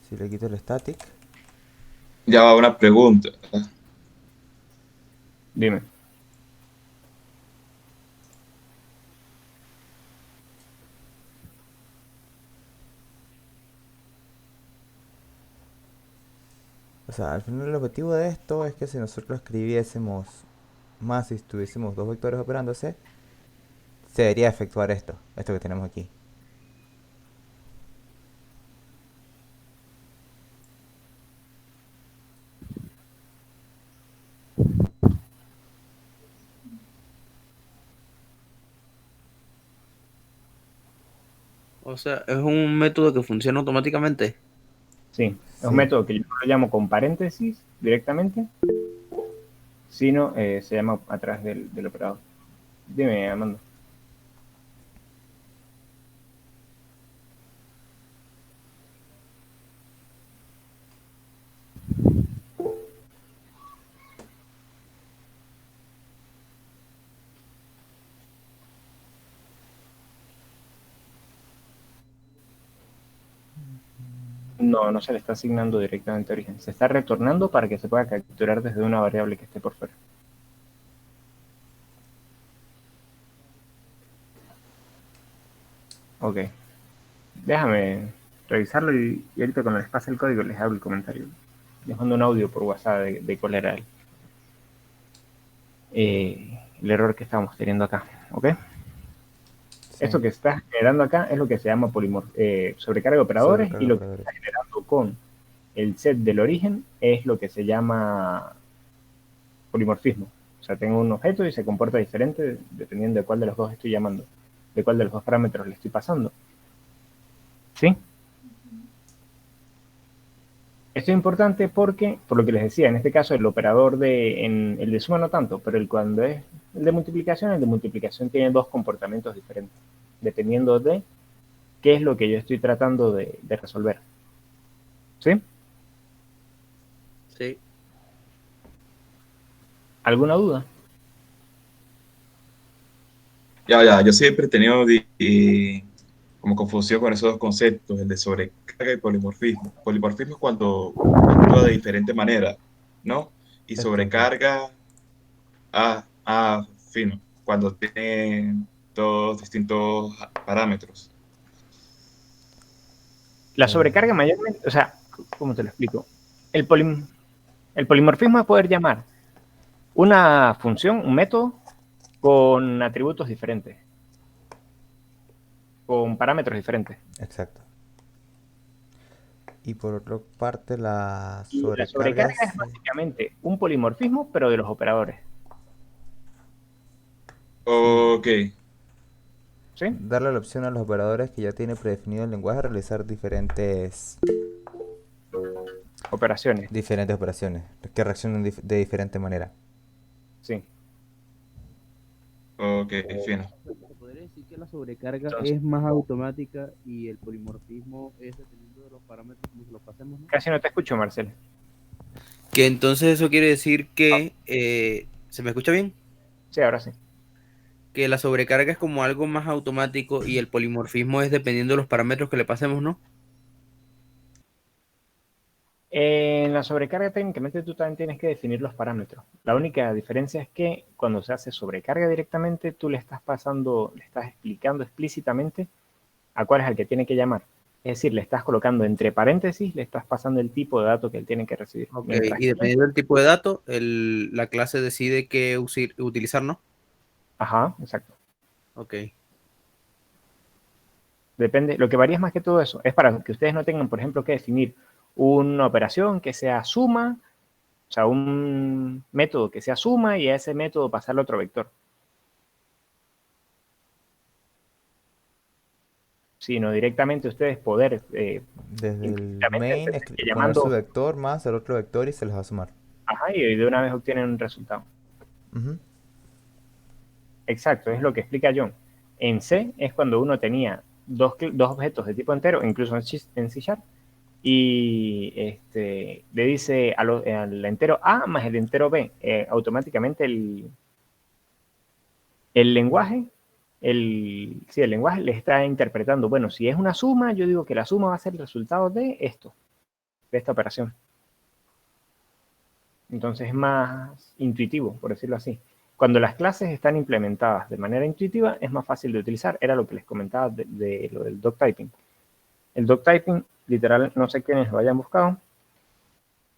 Si le quito el static, Ya va una pregunta. Dime. o sea, al final el objetivo de esto es que si nosotros escribiésemos más y tuviésemos dos vectores operándose, se debería efectuar esto que tenemos aquí. O sea, es un método que funciona automáticamente. Sí, es un Sí. método que yo no lo llamo con paréntesis directamente, sino se llama atrás del operador. Dime, Amanda. No, no se le está asignando directamente origen. Se está retornando para que se pueda capturar desde una variable que esté por fuera. Ok. Déjame revisarlo y ahorita cuando les pase el código les hago el comentario. Les mando un audio por WhatsApp de cuál era el error que estábamos teniendo acá. ¿Ok? Sí. Esto que está generando acá es lo que se llama sobrecarga de operadores, Sobrecarga y de lo que operadores. está generando con el set del origen es lo que se llama polimorfismo. O sea, tengo un objeto y se comporta diferente dependiendo de cuál de los dos estoy llamando, de cuál de los dos parámetros le estoy pasando. ¿Sí? Esto es importante porque, por lo que les decía, en este caso el operador el de suma no tanto, pero cuando es el de multiplicación tiene dos comportamientos diferentes, dependiendo de qué es lo que yo estoy tratando de resolver. ¿Sí? Sí. ¿Alguna duda? Ya, yo siempre he tenido como confusión con esos dos conceptos, el de sobrecarga y polimorfismo. Polimorfismo es cuando actúa de diferente manera, ¿no? Y Exacto. sobrecarga, fino, cuando tiene dos distintos parámetros. La sobrecarga mayormente, o sea, ¿cómo te lo explico? El polimorfismo es poder llamar una función, un método, con atributos diferentes, con parámetros diferentes. Exacto. Y por otra parte, la Y la sobrecarga sobrecarga es es básicamente un polimorfismo, pero de los operadores. sí, Ok, ¿Sí? darle la opción a los operadores que ya tiene predefinido el lenguaje a realizar diferentes Operaciones. operaciones que reaccionen de diferente manera. Sí. ok, fino. ¿Se podría decir que la sobrecarga Entonces, es más automática y el polimorfismo es dependiendo de los parámetros como se los pasemos, ¿no? casi no te escucho, Marcel. Que entonces eso quiere decir que, ¿se me escucha bien? Sí, ahora sí. Que la sobrecarga es como algo más automático y el polimorfismo es dependiendo de los parámetros que le pasemos, ¿no? En la sobrecarga técnicamente tú también tienes que definir los parámetros. La única diferencia es que cuando se hace sobrecarga directamente, tú le estás explicando explícitamente a cuál es el que tiene que llamar. Es decir, le estás colocando entre paréntesis, le estás pasando el tipo de dato que él tiene que recibir. Ok, Mientras y que, dependiendo del tipo de dato, la clase decide qué utilizar, ¿no? ajá, exacto. Ok. Depende, lo que varía es más que todo eso. Es para que ustedes no tengan, por ejemplo, que definir una operación que sea suma, o sea, un método que sea suma y a ese método pasarle otro vector. sino directamente ustedes poder Desde el implícitamente main, entender que poner su llamando, vector más el otro vector y se les va a sumar. ajá, y de una vez obtienen un resultado. Ujú. Exacto, es lo que explica John. En C es cuando uno tenía dos objetos de tipo entero, incluso en C Sharp, y le dice al entero A más el entero B, automáticamente el lenguaje, el lenguaje le está interpretando, bueno, si es una suma, yo digo que la suma va a ser el resultado de esto, de esta operación. Entonces es más intuitivo, por decirlo así. Cuando las clases están implementadas de manera intuitiva, es más fácil de utilizar. Era lo que les comentaba de lo del doctyping. El doctyping, literal, no sé quiénes lo hayan buscado,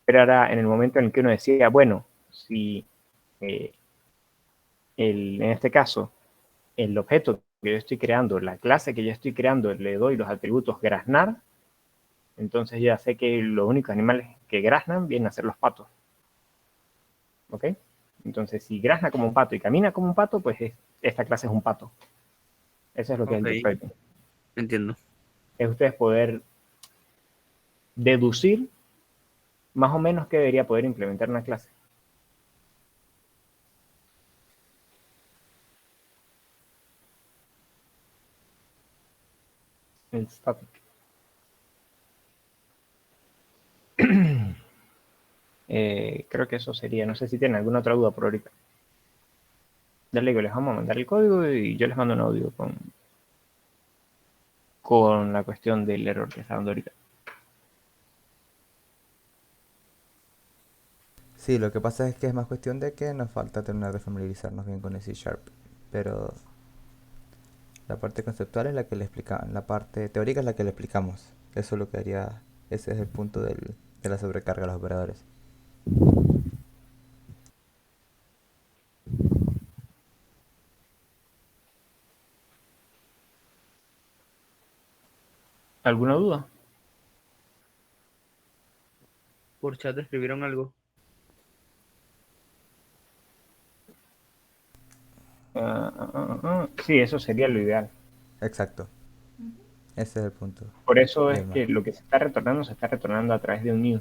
pero era en el momento en el que uno decía, bueno, si en este caso el objeto que yo estoy creando, la clase que yo estoy creando, le doy los atributos graznar, entonces ya sé que los únicos animales que graznan vienen a ser los patos. ¿Ok? Entonces, si grazna como un pato y camina como un pato, pues esta clase es un pato. Eso es lo que es el Ok, doctyping. entiendo. Es ustedes poder deducir más o menos qué debería poder implementar una clase. El static. Creo que eso sería. No sé si tienen alguna otra duda por ahorita. Dale que les vamos a mandar el código y yo les mando un audio con la cuestión del error que está dando ahorita. Sí, lo que pasa es que es más cuestión de que nos falta terminar de familiarizarnos bien con el C Sharp. Pero la parte conceptual es la que le explicamos, la parte teórica es la que le explicamos. Eso es lo que haría, ese es el punto de la sobrecarga de los operadores. ¿Alguna duda? Por chat escribieron algo. Sí, eso sería lo ideal. Exacto, ese es el punto. Por eso es Bien, que lo que se está retornando a través de un new.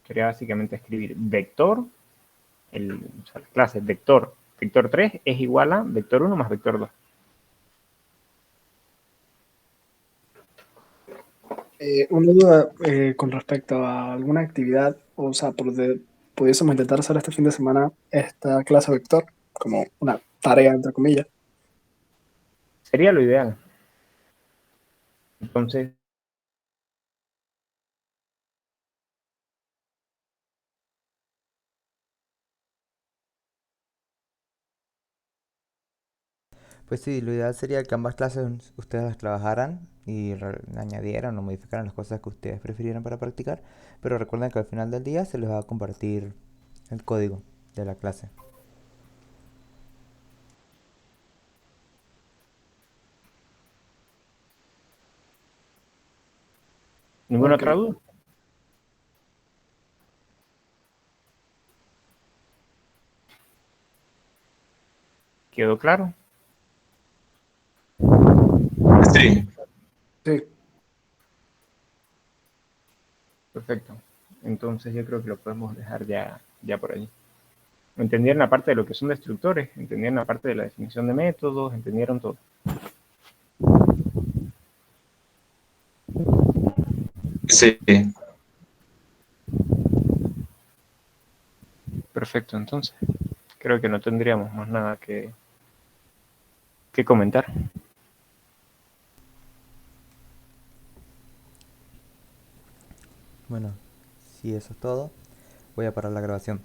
Sería básicamente escribir vector, o sea, la clase vector 3 es igual a vector 1 más vector 2. Una duda con respecto a alguna actividad, o sea, pudiésemos intentar hacer este fin de semana esta clase vector como una tarea, entre comillas. Sería lo ideal. Entonces, pues sí, lo ideal sería que ambas clases ustedes las trabajaran y añadieran o modificaran las cosas que ustedes prefirieran para practicar, pero recuerden que al final del día se les va a compartir el código de la clase. ¿ninguna Ok. otra duda? ¿Quedó claro? Sí, Sí, Perfecto. Entonces yo creo que lo podemos dejar ya por allí. ¿Entendieron la parte de lo que son destructores? ¿Entendieron la parte de la definición de métodos? ¿Entendieron todo? sí. Perfecto, entonces. Creo que no tendríamos más nada que comentar. Bueno, si eso es todo, voy a parar la grabación.